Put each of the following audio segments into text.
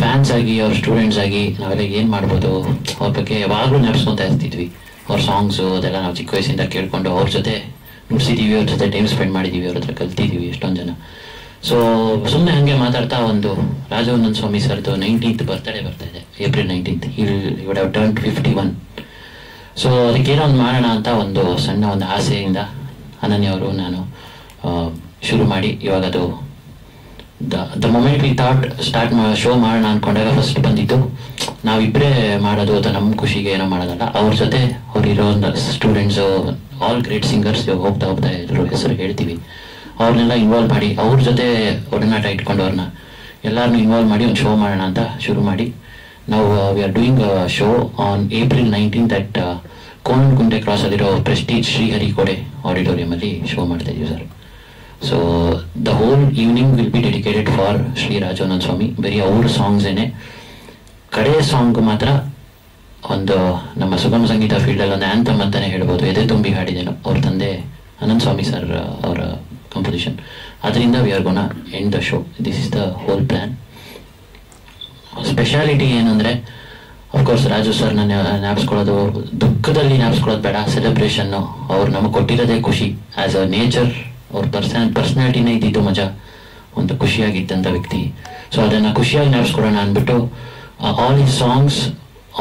Fans ಆಗಿ ಅವ್ರ students ಆಗಿ ನಾವೆಲ್ಲ ಏನು ಮಾಡ್ಬೋದು ಅವ್ರ ಬಗ್ಗೆ ಯಾವಾಗಲೂ ನೆನೆಸ್ಕೊತಾ ಇರ್ತಿದ್ವಿ. ಅವ್ರ ಸಾಂಗ್ಸು ಅದೆಲ್ಲ ನಾವು ಚಿಕ್ಕ ವಯಸ್ಸಿಂದ ಕೇಳ್ಕೊಂಡು ಅವ್ರ ಜೊತೆ ನುಡಿಸಿದ್ದೀವಿ, ಅವ್ರ ಜೊತೆ ಟೈಮ್ ಸ್ಪೆಂಡ್ ಮಾಡಿದ್ದೀವಿ, ಅವ್ರ ಹತ್ರ ಕಲ್ತಿದ್ದೀವಿ ಎಷ್ಟೊಂದು ಜನ. ಸೊ ಸುಮ್ಮನೆ ಹಾಗೆ ಮಾತಾಡ್ತಾ ಒಂದು ರಾಜಾನಂದ ಸ್ವಾಮಿ ಸರ್ದು 19th ಬರ್ತ್ಡೇ ಬರ್ತಾ ಇದೆ, April 19th. Would have turned 51. So ಅದಕ್ಕೇನೋ ಒಂದು ಮಾಡೋಣ ಅಂತ ಒಂದು ಸಣ್ಣ ಒಂದು ಆಸೆಯಿಂದ ಅನನ್ಯ ಅವರು ನಾನು ಶುರು ಮಾಡಿ ಇವಾಗ ಅದು the moment we thought start show ಮಾಡೋಣ ಅಂದ್ಕೊಂಡಾಗ ಫಸ್ಟ್ ಬಂದಿದ್ದು ನಾವಿಬ್ಬರೇ ಮಾಡೋದು ಅಥವಾ ನಮ್ಮ ಖುಷಿಗೆ ಏನೋ ಮಾಡೋದಲ್ಲ, ಅವ್ರ ಜೊತೆ ಅವ್ರಿರೋ ಸ್ಟೂಡೆಂಟ್ಸು ಆಲ್ ಗ್ರೇಟ್ ಸಿಂಗರ್ಸ್ ಹೋಗ್ತಾ ಎಲ್ಲರೂ ಹೆಸರು ಹೇಳ್ತೀವಿ, ಅವ್ರನ್ನೆಲ್ಲ ಇನ್ವಾಲ್ವ್ ಮಾಡಿ ಅವ್ರ ಜೊತೆ ಒಡನಾಟ ಇಟ್ಕೊಂಡು ಅವ್ರನ್ನ ಎಲ್ಲರನ್ನೂ ಇನ್ವಾಲ್ವ್ ಮಾಡಿ ಒಂದು ಶೋ ಮಾಡೋಣ ಅಂತ ಶುರು ಮಾಡಿ ನಾವು we are doing show on April 19th at Konanakunte cross ಅಲ್ಲಿರೋ ಪ್ರೆಸ್ಟೀಜ್ ಶ್ರೀಹರಿಕೋಟೆ ಆಡಿಟೋರಿಯಮಲ್ಲಿ ಶೋ ಮಾಡ್ತಾ ಇದೀವಿ sir. So the whole evening will be dedicated for Shri Rajananda Swami. ಬರೀ ಅವ್ರ ಸಾಂಗ್ಸ್ ಏನೇ, ಕಡೆ ಸಾಂಗ್ ಮಾತ್ರ ಒಂದು ನಮ್ಮ ಸುಗಮ ಸಂಗೀತ ಫೀಲ್ಡಲ್ಲಿ ಒಂದು ಆ್ಯಂಥಮ್ ಅಂತಾನೆ ಹೇಳ್ಬೋದು, ಎದೆ ತುಂಬಿ ಹಾಡಿದೇನು ಅವ್ರ ತಂದೆ ಅನಂತ್ ಸ್ವಾಮಿ ಸರ್ ಅವರ ಕಂಪೋಸಿಷನ್. ಅದರಿಂದ we are gonna end the show. This is the whole plan. Speciality ಏನಂದರೆ ಅಫ್ಕೋರ್ಸ್ ರಾಜು ಸರ್ನ ಜ್ಞಾಪಿಸ್ಕೊಳ್ಳೋದು, ದುಃಖದಲ್ಲಿ ಜ್ಞಾಪಿಸ್ಕೊಳ್ಳೋದು ಬೇಡ, ಸೆಲೆಬ್ರೇಷನ್ನು. ಅವ್ರು ನಮಗೆ ಕೊಟ್ಟಿರೋದೇ ಖುಷಿ. ಆ್ಯಸ್ ಅ ನೇಚರ್ ಅವ್ರ ಪರ್ಸನಾಲಿಟಿನೇ ಇದ್ದಿದ್ದು ಮಜಾ, ಒಂದು ಖುಷಿಯಾಗಿದ್ದಂಥ ವ್ಯಕ್ತಿ. ಸೊ ಅದನ್ನು ಖುಷಿಯಾಗಿ ಜ್ಞಾಪಿಸ್ಕೊಡೋಣ ಅಂದ್ಬಿಟ್ಟು all his songs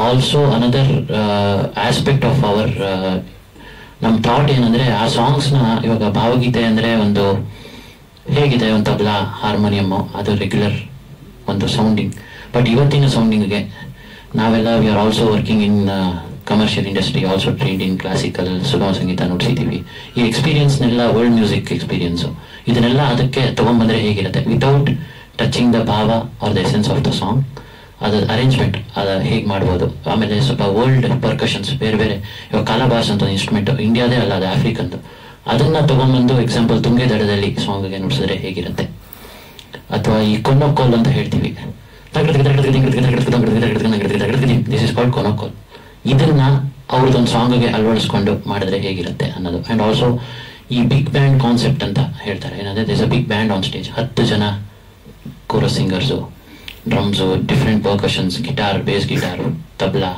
also another aspect of our ನಮ್ಮ ಥಾಟ್ ಏನಂದರೆ ಆ ಸಾಂಗ್ಸ್ನ ಇವಾಗ ಭಾವಗೀತೆ ಅಂದರೆ ಒಂದು ಹೇಗಿದೆ ಒಂದು ತಬಲಾ ಹಾರ್ಮೋನಿಯಮ್ಮು ಅದು ರೆಗ್ಯುಲರ್ ಒಂದು ಸೌಂಡಿಂಗ್. ಬಟ್ ಇವತ್ತಿನ ಸೌಂಡಿಂಗ್ಗೆ ನಾವೆಲ್ಲ V are also working in commercial industry, also trained in classical ಸುಗಮ ಸಂಗೀತ ನುಡಿಸಿದ್ದೀವಿ. ಈ ಎಕ್ಸ್ಪೀರಿಯನ್ಸ್ನೆಲ್ಲ ವರ್ಲ್ಡ್ ಮ್ಯೂಸಿಕ್ ಎಕ್ಸ್ಪೀರಿಯನ್ಸು ಇದನ್ನೆಲ್ಲ ಅದಕ್ಕೆ ತೊಗೊಂಬಂದರೆ ಹೇಗಿರುತ್ತೆ ವಿತೌಟ್ ಟಚಿಂಗ್ ದ ಭಾವ are the essence of the song, ಅದು ಅರೇಂಜ್ಮೆಂಟ್ ಅದು ಹೇಗೆ ಮಾಡ್ಬೋದು. ಆಮೇಲೆ ಸ್ವಲ್ಪ ವರ್ಲ್ಡ್ ಪರ್ಕಷನ್ಸ್ ಬೇರೆ ಬೇರೆ, ಇವಾಗ ಕಾಲಾಬಾಸ್ ಅಂತ ಒಂದು ಇನ್ಸ್ಟ್ರೂಮೆಂಟ್ ಇಂಡಿಯಾದೇ ಅಲ್ಲ, ಅದು ಆಫ್ರಿಕನ್ದು, ಅದನ್ನು ತೊಗೊಂಬಂದು ಎಕ್ಸಾಂಪಲ್ ತುಂಗೆ ದಡದಲ್ಲಿ ಸಾಂಗ್ಗೆ ನುಡಿಸಿದ್ರೆ ಹೇಗಿರುತ್ತೆ. ಅಥವಾ ಈ ಕೊನೋಕೋಲ್ ಅಂತ ಹೇಳ್ತೀವಿ, ದಿಸ್ ಇಸ್ ಕಾಲ್ಡ್ ಕೊನೋಕೋಲ್. ಇದನ್ನ ಅವ್ರದ್ದೊಂದು ಸಾಂಗ್ಗೆ ಅಳವಡಿಸ್ಕೊಂಡು ಮಾಡಿದ್ರೆ ಹೇಗಿರುತ್ತೆ ಅನ್ನೋದು. ಆ್ಯಂಡ್ ಆಲ್ಸೋ ಈ ಬಿಗ್ ಬ್ಯಾಂಡ್ ಕಾನ್ಸೆಪ್ಟ್ ಅಂತ ಹೇಳ್ತಾರೆ, ಏನಂದರೆ this a big band on stage, 10 ಜನ chorus singers, drums, different percussions, guitar, bass guitar, tabla,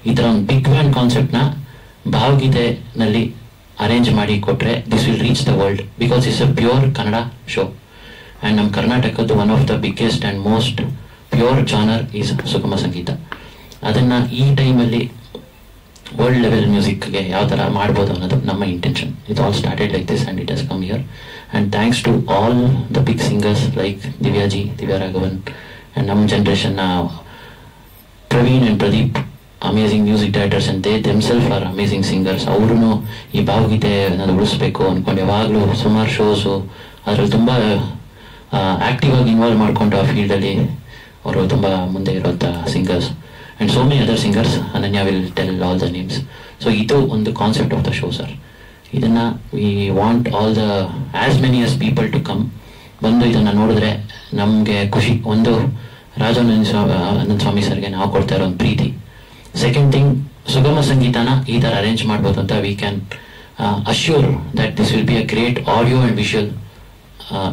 ಈ ಥರ ಒಂದು ಬಿಗ್ ಬ್ಯಾಂಡ್ ಕಾನ್ಸೆಪ್ಟ್ನ ಭಾವಗೀತೆನಲ್ಲಿ ಅರೇಂಜ್ ಮಾಡಿ ಕೊಟ್ಟರೆ this will reach the world, because it's a pure Kannada show. And ನಮ್ಮ ಕರ್ನಾಟಕದ್ದು one of the biggest and most pure genre is Sugama Sangeetha. ಅದನ್ನು ಈ ಟೈಮಲ್ಲಿ ವರ್ಲ್ಡ್ ಲೆವೆಲ್ ಮ್ಯೂಸಿಕ್ಗೆ ಯಾವ ಥರ ಮಾಡ್ಬೋದು ಅನ್ನೋದು ನಮ್ಮ intention. It all started like this and it has come here. And thanks to all the big singers like ದಿವ್ಯಾಜಿ, Divya Raghavan, and ನಮ್ಮ ಜನ್ರೇಷನ್ನ Praveen and Pradeep, amazing music directors, and they themselves R amazing singers. ಅವರು ಈ ಭಾವಗೀತೆ ನಾನು ಉಳಿಸ್ಬೇಕು ಅಂದ್ಕೊಂಡು ಯಾವಾಗಲೂ ಸುಮಾರು ಶೋಸು ಅದರಲ್ಲಿ ತುಂಬ ಆ್ಯಕ್ಟಿವ್ ಆಗಿ ಇನ್ವಾಲ್ವ್ ಮಾಡಿಕೊಂಡು ಆ ಫೀಲ್ಡಲ್ಲಿ ಅವರು ತುಂಬ ಮುಂದೆ ಇರುವಂಥ singers. And so many other singers, Ananya will tell all the names. So ಇದು ಒಂದು concept of the show sir. ಇದನ್ನು we want all the as many as people to come, ಬಂದು ಇದನ್ನು ನೋಡಿದ್ರೆ ನಮಗೆ ಖುಷಿ. ಒಂದು ರಾಜಾನಂದ ಸ್ವಾಮಿ ಸರ್ಗೆ ನಾವು ಕೊಡ್ತಾ ಇರೋ ಒಂದು ಪ್ರೀತಿ. ಸೆಕೆಂಡ್ ಥಿಂಗ್, ಸುಗಮ ಸಂಗೀತನ ಈ ಥರ ಅರೇಂಜ್ ಮಾಡ್ಬೋದು ಅಂತ we can assure that this will be a great audio and visual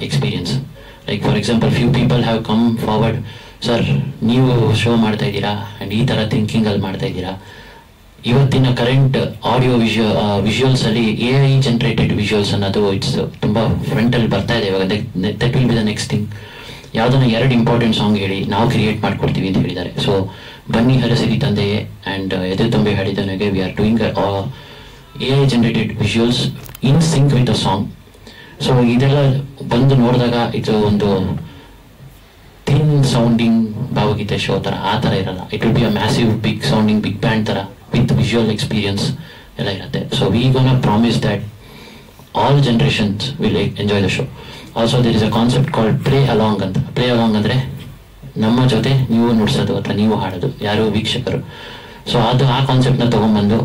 experience. Like for example few people have come forward, sir ನೀವು ಶೋ ಮಾಡ್ತಾ ಇದ್ದೀರಾ ಆ್ಯಂಡ್ ಈ ಥರ ಥಿಂಕಿಂಗಲ್ಲಿ ಮಾಡ್ತಾ ಇದ್ದೀರಾ. ಇವತ್ತಿನ ಕರೆಂಟ್ ಆಡಿಯೋ ವಿಷುವಲ್ಸಲ್ಲಿ AI ಜನರೇಟೆಡ್ ವಿಷುವಲ್ಸ್ ಅನ್ನೋದು ಇಟ್ಸ್ ತುಂಬ ಫ್ರಂಟಲ್ಲಿ ಬರ್ತಾ ಇದೆ ಇವಾಗ. That will be the next thing. ಯಾವುದನ್ನ 2 ಇಂಪಾರ್ಟೆಂಟ್ ಸಾಂಗ್ ಹೇಳಿ ನಾವು ಕ್ರಿಯೇಟ್ ಮಾಡಿಕೊಡ್ತೀವಿ ಅಂತ ಹೇಳಿದ್ದಾರೆ. ಸೊ ಬನ್ನಿ ಹರಸಿರಿ ತಂದೆಯೇ ಆ್ಯಂಡ್ ಎದೆ ತುಂಬಿ ಹಾಡಿದವನಿಗೆ we are doing AI generated visuals in sync with the song. So ಇದೆಲ್ಲ ಬಂದು ನೋಡಿದಾಗ ಇದು ಒಂದು ಥಿನ್ ಸೌಂಡಿಂಗ್ ಭಾವಗೀತೆ ಶೋ ಥರ ಆ ಥರ ಇರಲ್ಲ. It will be a massive big sounding big band ಥರ ವಿತ್ ವಿಜುವಲ್ ಎಕ್ಸ್ಪೀರಿಯನ್ಸ್ ಎಲ್ಲ ಇರುತ್ತೆ. So we gonna promise that all generations will enjoy the show. Also there is a concept called play along ಅಂತ. Play along ಅಂದರೆ ನಮ್ಮ ಜೊತೆ ನೀವು ನುಡಿಸೋದು ಅಥವಾ ನೀವು ಹಾಡೋದು, ಯಾರು ವೀಕ್ಷಕರು. ಸೊ ಅದು ಆ ಕಾನ್ಸೆಪ್ಟ್ನ ತೊಗೊಂಬಂದು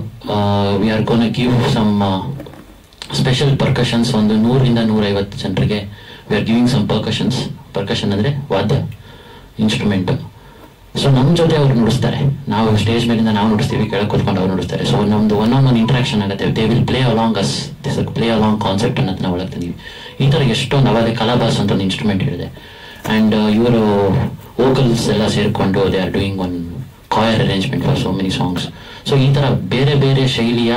we are gonna give some special percussions. ಒಂದು 100ರಿಂದ 150 ಜನರಿಗೆ we are giving some percussions. Percussion ಅಂದರೆ ವಾದ್ಯ ಇನ್ಸ್ಟ್ರೂಮೆಂಟ್. ಸೊ ನಮ್ಮ ಜೊತೆ ಅವ್ರು ನುಡಿಸ್ತಾರೆ, ನಾವು ಸ್ಟೇಜ್ ಮೇಲಿಂದ ನಾವು ನುಡಿಸ್ತೀವಿ, ಕೆಳಗೆ ಕೂತ್ಕೊಂಡು ಅವ್ರು ನುಡಿಸ್ತಾರೆ. ಸೊ ನಮ್ದು ಒನ್ ಇಂಟ್ರಾಕ್ಷನ್ ಆಗುತ್ತೆ. They will play along us. This play along concept ಅನ್ನೋದು ನಾವು ಒಳಗೆ ತಂದೀವಿ. ಈ ಥರ ಎಷ್ಟೊಂದು ಅವಾಗ ಕಲಾಬಾಸ್ ಅಂತ ಒಂದು ಇನ್ಸ್ಟ್ರೂಮೆಂಟ್ ಹೇಳಿದೆ. ಆ್ಯಂಡ್ ಇವರು ವೋಕಲ್ಸ್ ಎಲ್ಲ ಸೇರಿಕೊಂಡು they are doing one coir arrangement for so many songs. So ಈ ಥರ ಬೇರೆ ಬೇರೆ ಶೈಲಿಯ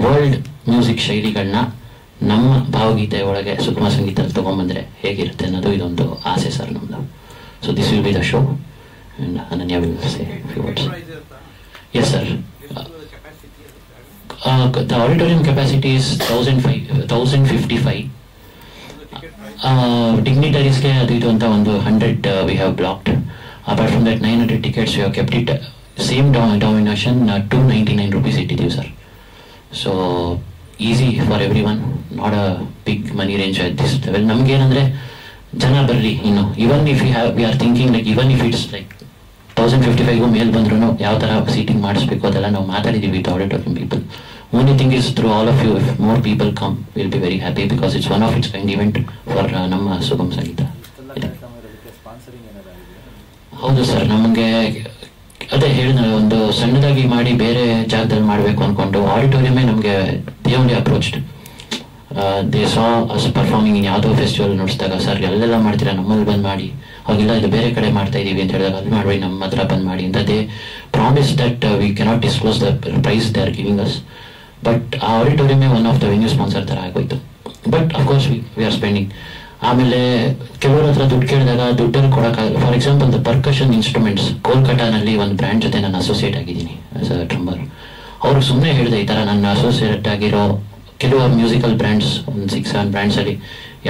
ವರ್ಲ್ಡ್ ಮ್ಯೂಸಿಕ್ ಶೈಲಿಗಳನ್ನ ನಮ್ಮ ಭಾವಗೀತೆ ಒಳಗೆ ಸುಗಮ ಸಂಗೀತದಲ್ಲಿ ತೊಗೊಂಬಂದ್ರೆ ಹೇಗಿರುತ್ತೆ ಅನ್ನೋದು ಇದೊಂದು ಆಸೆ ಸರ್ ನಮ್ಮದು. So this will be the show and Ananya will say few words. Yes sir, the auditorium capacity is 1055. Dignitaries ke adu idu anta ಒಂದು 100 we have blocked. Apart from that 900 tickets we have kept it same denomination 299 rupees ittidevu sir. So easy for everyone, not a big money range at this level. ನಮಗೆ ಏನಂದ್ರೆ ಜನ ಬರ್ಲಿ, even if we are thinking like even if it's like 1055 ಮೇಲ್ ಬಂದ್ರು ಯಾವ ತರ seating ಮಾಡಿಸ್ಬೇಕು ಅದೆಲ್ಲ ನಾವು ಮಾತಾಡಿದೀವಿ with auditorium people. Only thing is through all of you, if more people come, we'll be very happy because it's one of its kind event for ನಮ್ಮ ಸುಗಮ ಸಂಗೀತ. ಹೌದು sir, ನಮಗೆ ಅದೇ ಹೇಳಿದ ಒಂದು ಸಣ್ಣದಾಗಿ ಮಾಡಿ ಬೇರೆ ಜಾಗದಲ್ಲಿ ಮಾಡಬೇಕು ಅನ್ಕೊಂಡು ಆಡಿಟೋರಿಯಮೇ ನಮಗೆ they only approached. They saw us performing in ಯಾವುದೋ ಫೆಸ್ಟಿವಲ್ ನೋಡಿಸಿದಾಗ ಸರ್ ಎಲ್ಲೆಲ್ಲ ಮಾಡ್ತೀರಾ ನಮ್ಮಲ್ಲಿ ಬಂದ್ ಮಾಡಿ, ಹಾಗೆಲ್ಲ ಇದು ಬೇರೆ ಕಡೆ ಮಾಡ್ತಾ ಇದೀವಿ ಅಂತ ಹೇಳಿದಾಗ ಅಲ್ಲಿ ಮಾಡಿ ನಮ್ಮ ಹತ್ರ ಬಂದ್ ಮಾಡಿ ಅಂತ they promise that we cannot disclose the price they are giving us. But ಆ ಆಡಿಟೋರಿಯಮೇ one of the venue sponsor ಥರ ಆಗೋಯ್ತು. But of course we are spending. ಆಮೇಲೆ ಕೆಲವ್ರ ಹತ್ರ ದುಡ್ಡು ಕೇಳಿದಾಗ ದುಡ್ಡನ್ನು ಕೊಡೋಕ್ಕಾಗಲ್ಲ. For example the percussion instruments, ಕೋಲ್ಕಟಾನಲ್ಲಿ ಒಂದು ಬ್ರ್ಯಾಂಡ್ ಜೊತೆ ನಾನು ಅಸೋಸಿಯೇಟ್ ಆಗಿದ್ದೀನಿ ಆಸ್ ಅ ಟ್ರಂಬರ್. ಅವರು ಸುಮ್ಮನೆ ಹೇಳಿದೆ ಈ ಥರ ನನ್ನ ಅಸೋಸಿಯೇಟ್ ಆಗಿರೋ ಕೆಲವು ಮ್ಯೂಸಿಕಲ್ ಬ್ರ್ಯಾಂಡ್ಸ್ ಒಂದು 6-7 ಬ್ರ್ಯಾಂಡ್ಸಲ್ಲಿ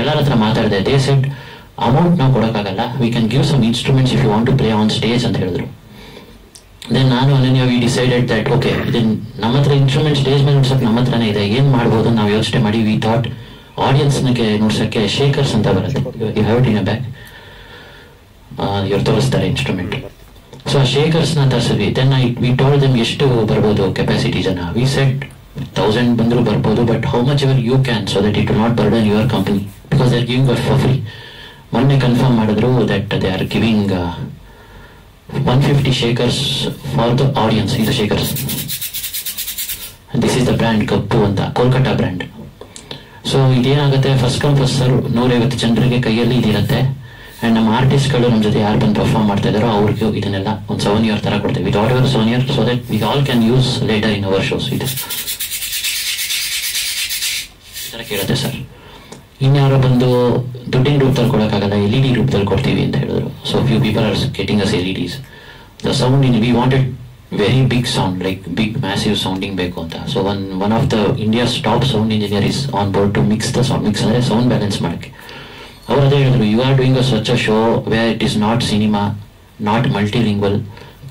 ಎಲ್ಲರ ಹತ್ರ ಮಾತಾಡಿದೆ. ದೇ ಸೆಡ್ ಅಮೌಂಟ್ ನಾವು ಕೊಡೋಕ್ಕಾಗಲ್ಲ, we can give some instruments if you want to play on stage ಅಂತ ಹೇಳಿದ್ರು. ದೆನ್ ನಾನು ಅನನ್ಯ ವಿ ಡಿಸೈಡೆಡ್ ದಟ್ ಓಕೆ ಇದನ್ ನಮ್ಮ ಹತ್ರ ಇನ್ಸ್ಟ್ರೂಮೆಂಟ್ ಸ್ಟೇಜ್ ಮೇಲೆ ನುಡ್ಸಕ್ಕೆ ನಮ್ಮ ಹತ್ರನೇ ಇದೆ, ಏನ್ ಮಾಡ್ಬೋದು ನಾವು ಯೋಚನೆ ಮಾಡಿ ವಿ ಥಾಟ್ ಆಡಿಯನ್ಸ್ಗೆ ನುಡ್ಸಕ್ಕೆ ಶೇಕರ್ಸ್ ಅಂತ ಬರುತ್ತೆ, you have it in a bag, ಇವ್ರು ತೋರಿಸ್ತಾರೆ ಇನ್ಸ್ಟ್ರೂಮೆಂಟ್. ಸೊ ಆ ಶೇಕರ್ಸ್ನ ತರಿಸಿದ್ವಿ. ದೆನ್ ವಿ ಟೋಲ್ಡ್ ದೆಮ್ ಎಷ್ಟು ಬರ್ಬೋದು ಕೆಪಾಸಿಟಿ ಜನ. ವಿ ಸೆಡ್ 1000 ಬಂದರೂ ಬರ್ಬೋದು, but how much ever you can so that it will not burden your company because they are giving at for free. ಮೊನ್ನೆ ಕನ್ಫರ್ಮ್ ಮಾಡಿದ್ರು that they are giving 150 shakers for the audience. These are shakers. And this is the brand Gappu ಅಂತ, Kolkata brand. So ಇದೇನಾಗುತ್ತೆ, first come first serve 150 ಜನರಿಗೆ ಕೈಯಲ್ಲಿ ಇದಿರುತ್ತೆ. And ನಮ್ಮ ಆರ್ಟಿಸ್ಟ್ಗಳು ನಮ್ಮ ಜೊತೆ ಯಾರು ಬಂದು ಪರ್ಫಾರ್ಮ್ ಮಾಡ್ತಾ ಇದ್ದಾರೋ ಅವ್ರಿಗೂ ಇದನ್ನೆಲ್ಲ ಒಂದು ಸೌನಿಯರ್ ಥರ ಕೊಡ್ತೇವೆ, with all souvenir, so that we all can use later in our shows. ಇದು ಈ ಥರ ಕೇಳುತ್ತೆ ಸರ್. ಇನ್ಯಾರೋ ಬಂದು ದುಡ್ಡಿನ ರೂಪದಲ್ಲಿ ಕೊಡೋಕ್ಕಾಗಲ್ಲ, LED ರೂಪದಲ್ಲಿ ಕೊಡ್ತೀವಿ ಅಂತ ಹೇಳಿದ್ರು. So few people are getting us LEDs. The sound in we wanted very big sound, like big massive sounding ಬೇಕು ಅಂತ. So one of the India's top sound engineer is on board to mix the sound. Mix ಅಂದರೆ sound balance ಮಾಡೋಕ್ಕೆ. ಅವ್ರು ಅದೇ ಹೇಳಿದ್ರು, you are doing a such a show where it is not cinema, not multilingual.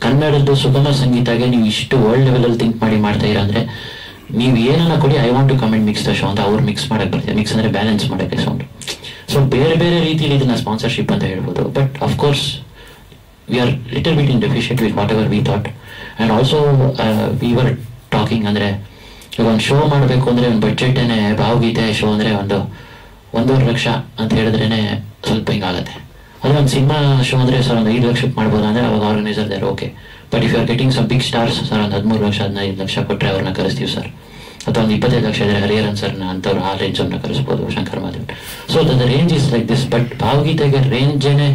ಕನ್ನಡದ್ದು ಸುಗಮ ಸಂಗೀತಗೆ ನೀವು ಇಷ್ಟು ವರ್ಲ್ಡ್ ಲೆವೆಲಲ್ಲಿ ಥಿಂಕ್ ಮಾಡಿ ಮಾಡ್ತಾ ಇರ ಅಂದರೆ ನೀವು ಏನನ್ನ ಕೊಡಿ, I want to come and mix the show ಅಂತ ಅವ್ರು ಮಿಕ್ಸ್ ಮಾಡಕ್ಕೆ ಬರ್ತಾರೆ. ಮಿಕ್ಸ್ ಅಂದರೆ ಬ್ಯಾಲೆನ್ಸ್ ಮಾಡೋಕ್ಕೆ ಸೌಂಡ್. ಸೊ ಬೇರೆ ಬೇರೆ ರೀತಿಯಲ್ಲಿ ಇದನ್ನ ಸ್ಪಾನ್ಸರ್ಶಿಪ್ ಅಂತ ಹೇಳ್ಬೋದು. But of course we are little bit in deficit with whatever we thought. And also we were talking ಅಂದರೆ ಈಗ ಒಂದು ಶೋ ಮಾಡಬೇಕು ಅಂದರೆ ಒಂದು ಬಡ್ಜೆಟೇನೆ, ಭಾವಗೀತೆ ಶೋ ಅಂದರೆ 1.5 ಲಕ್ಷ ಅಂತ ಹೇಳಿದ್ರೇ ಸ್ವಲ್ಪ ಹಿಂಗಾಗತ್ತೆ. ಅದೇ ಒಂದು ಸಿನಿಮಾ ಶೋ ಅಂದರೆ ಸರ್ ಒಂದು 5 ಲಕ್ಷಕ್ಕೆ ಮಾಡ್ಬೋದು ಅಂದರೆ ಅವಾಗ organiser there okay. But if you are getting some big stars sir, ಒಂದು 13 ಲಕ್ಷ 15 ಲಕ್ಷ ಕೊಟ್ಟರೆ ಅವ್ರನ್ನ ಕರೆಸ್ತೀವಿ ಸರ್. ಅಥವಾ ಒಂದು 25 ಲಕ್ಷ ಇದ್ರೆ ಹರಿಹರನ್ ಸರ್ನ ಅಂತವ್ರು ಆ ರೇಂಜನ್ನು ಕರೆಸ್ಬೋದು, Shankar Mahadev. So the range is like this. But ಭಾವಗೀತೆಗೆ ರೇಂಜೇನೆ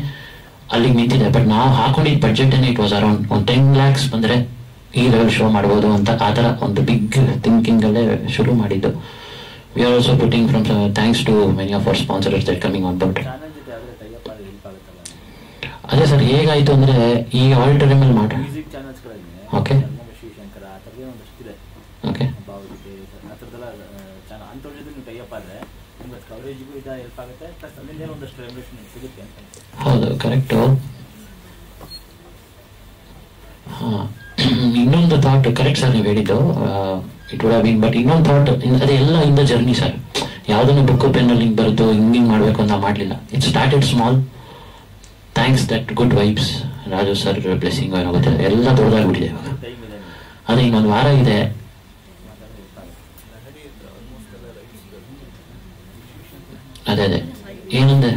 ಅಲ್ಲಿಗೆ ನಿಂತಿದೆ. ಬಟ್ ನಾವು ಹಾಕೊಂಡಿದ್ದ ಬಡ್ಜೆಟೇನೆ ಇಟ್ ವಾಸ್ ಅರೌಂಡ್ ಒಂದು 10 lakhs ಬಂದರೆ ಈ ಲೆವೆಲ್ ಶೋ ಮಾಡ್ಬೋದು ಅಂತ. ಆ ಥರ ಒಂದು ಬಿಗ್ ಥಿಂಕಿಂಗಲ್ಲೇ ಶುರು ಮಾಡಿದ್ದು. We are also putting from thanks to many of our sponsors that coming on board. ಅದೇ ಸರ್, ಹೇಗಾಯಿತು ಅಂದರೆ ಈ ಆಡಿಟೋರಿಯಮಲ್ಲಿ ಮಾಡಿ ಓಕೆ ಓಕೆ ಹೌದು ಕರೆಕ್ಟು. ಹಾಂ, ಇನ್ನೊಂದು ಥಾಟ್ ಕರೆಕ್ಟ್ ಸರ್ ನೀವು ಹೇಳಿದ್ದು, it would have been. But ಇನ್ನೊಂದು ಥಾಟ್, ಅದೆಲ್ಲ ಇನ್ ದ ಜರ್ನಿ ಸರ್. ಯಾವುದನ್ನು ಬುಕ್ ಪೆನ್ನಲ್ಲಿ ಹಿಂಗೆ ಬರೆದು ಹಿಂಗೆ ಮಾಡಬೇಕು ಅಂತ ಮಾಡಲಿಲ್ಲ. It started small. Thanks that good vibes, Raju sir blessing ಏನೋ ಗೊತ್ತಿಲ್ಲ, ಎಲ್ಲ ದೊಡ್ಡದಾಗ್ಬಿಟ್ಟಿದೆ ಇವಾಗ. ಅದೇ ಇನ್ನೊಂದು ವಾರ ಇದೆ. ಅದೇ ಏನಂದೆ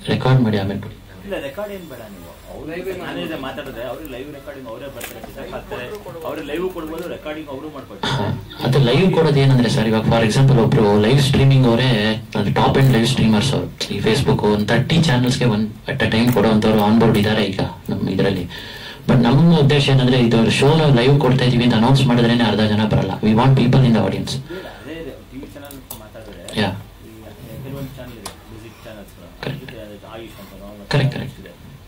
ರೆಕಾರ್ಡ್ ಮಾಡಿ ಆಮೇಲೆ ಇಲ್ಲ ರೆಕಾರ್ಡ್ ಏನ್ ಬೇಡ ನೀವು ಅವ್ರಿಗೆ ಮಾತಾಡಿದ್ರೆ ಅವ್ರಿಗೆ ಲೈವ್ ರೆಕಾರ್ಡಿಂಗ್ ಅವರೇ ಬರ್ತಾರೆ ಅವ್ರಿಗೆ ಲೈವ್ ಕೊಡ್ಬೋದು ರೆಕಾರ್ಡಿಂಗ್ ಅವರು ಮಾಡ್ಕೊಡ್ತಾರೆ. ಅದು ಲೈವ್ ಕೊಡೋದು ಏನಂದ್ರೆ ಸರ್, ಇವಾಗ ಫಾರ್ ಎಕ್ಸಾಂಪಲ್ ಒಬ್ರು ಲೈವ್ ಸ್ಟ್ರೀಮಿಂಗ್ ಅವರೇ ಟಾಪ್ ಅಂಡ್ ಲೈವ್ ಸ್ಟ್ರೀಮರ್ಸ್ ಅವರು ಈ ಫೇಸ್ಬುಕ್ ಒಂದು 30 ಚಾನಲ್ಸ್ಗೆ ಅಟ್ ಅ ಟೈಮ್ ಕೊಡುವಂತವ್ರು ಆನ್ ಬೋರ್ಡ್ ಇದ್ದಾರೆ ಈಗ ನಮ್ಮ ಇದರಲ್ಲಿ. ಬಟ್ ನಮ್ಮ ಉದ್ದೇಶ ಏನಂದ್ರೆ ಇದು ಶೋನ ಲೈವ್ ಕೊಡ್ತಾ ಇದೀವಿ ಅಂತ ಅನೌನ್ಸ್ ಮಾಡಿದ್ರೆ ಅರ್ಧ ಜನ ಬರಲ್ಲ. We want people in the audience. TV channel ಮಾತಾಡಿದ್ರೆ ಕೆಲವೊಂದು ಚಾನಲ್ ಇದೆ ಮ್ಯೂಸಿಕ್ ಚಾನಲ್ಸ್ ಆಯುಷ್ ಅಂತ ಕರೆಕ್ಟ್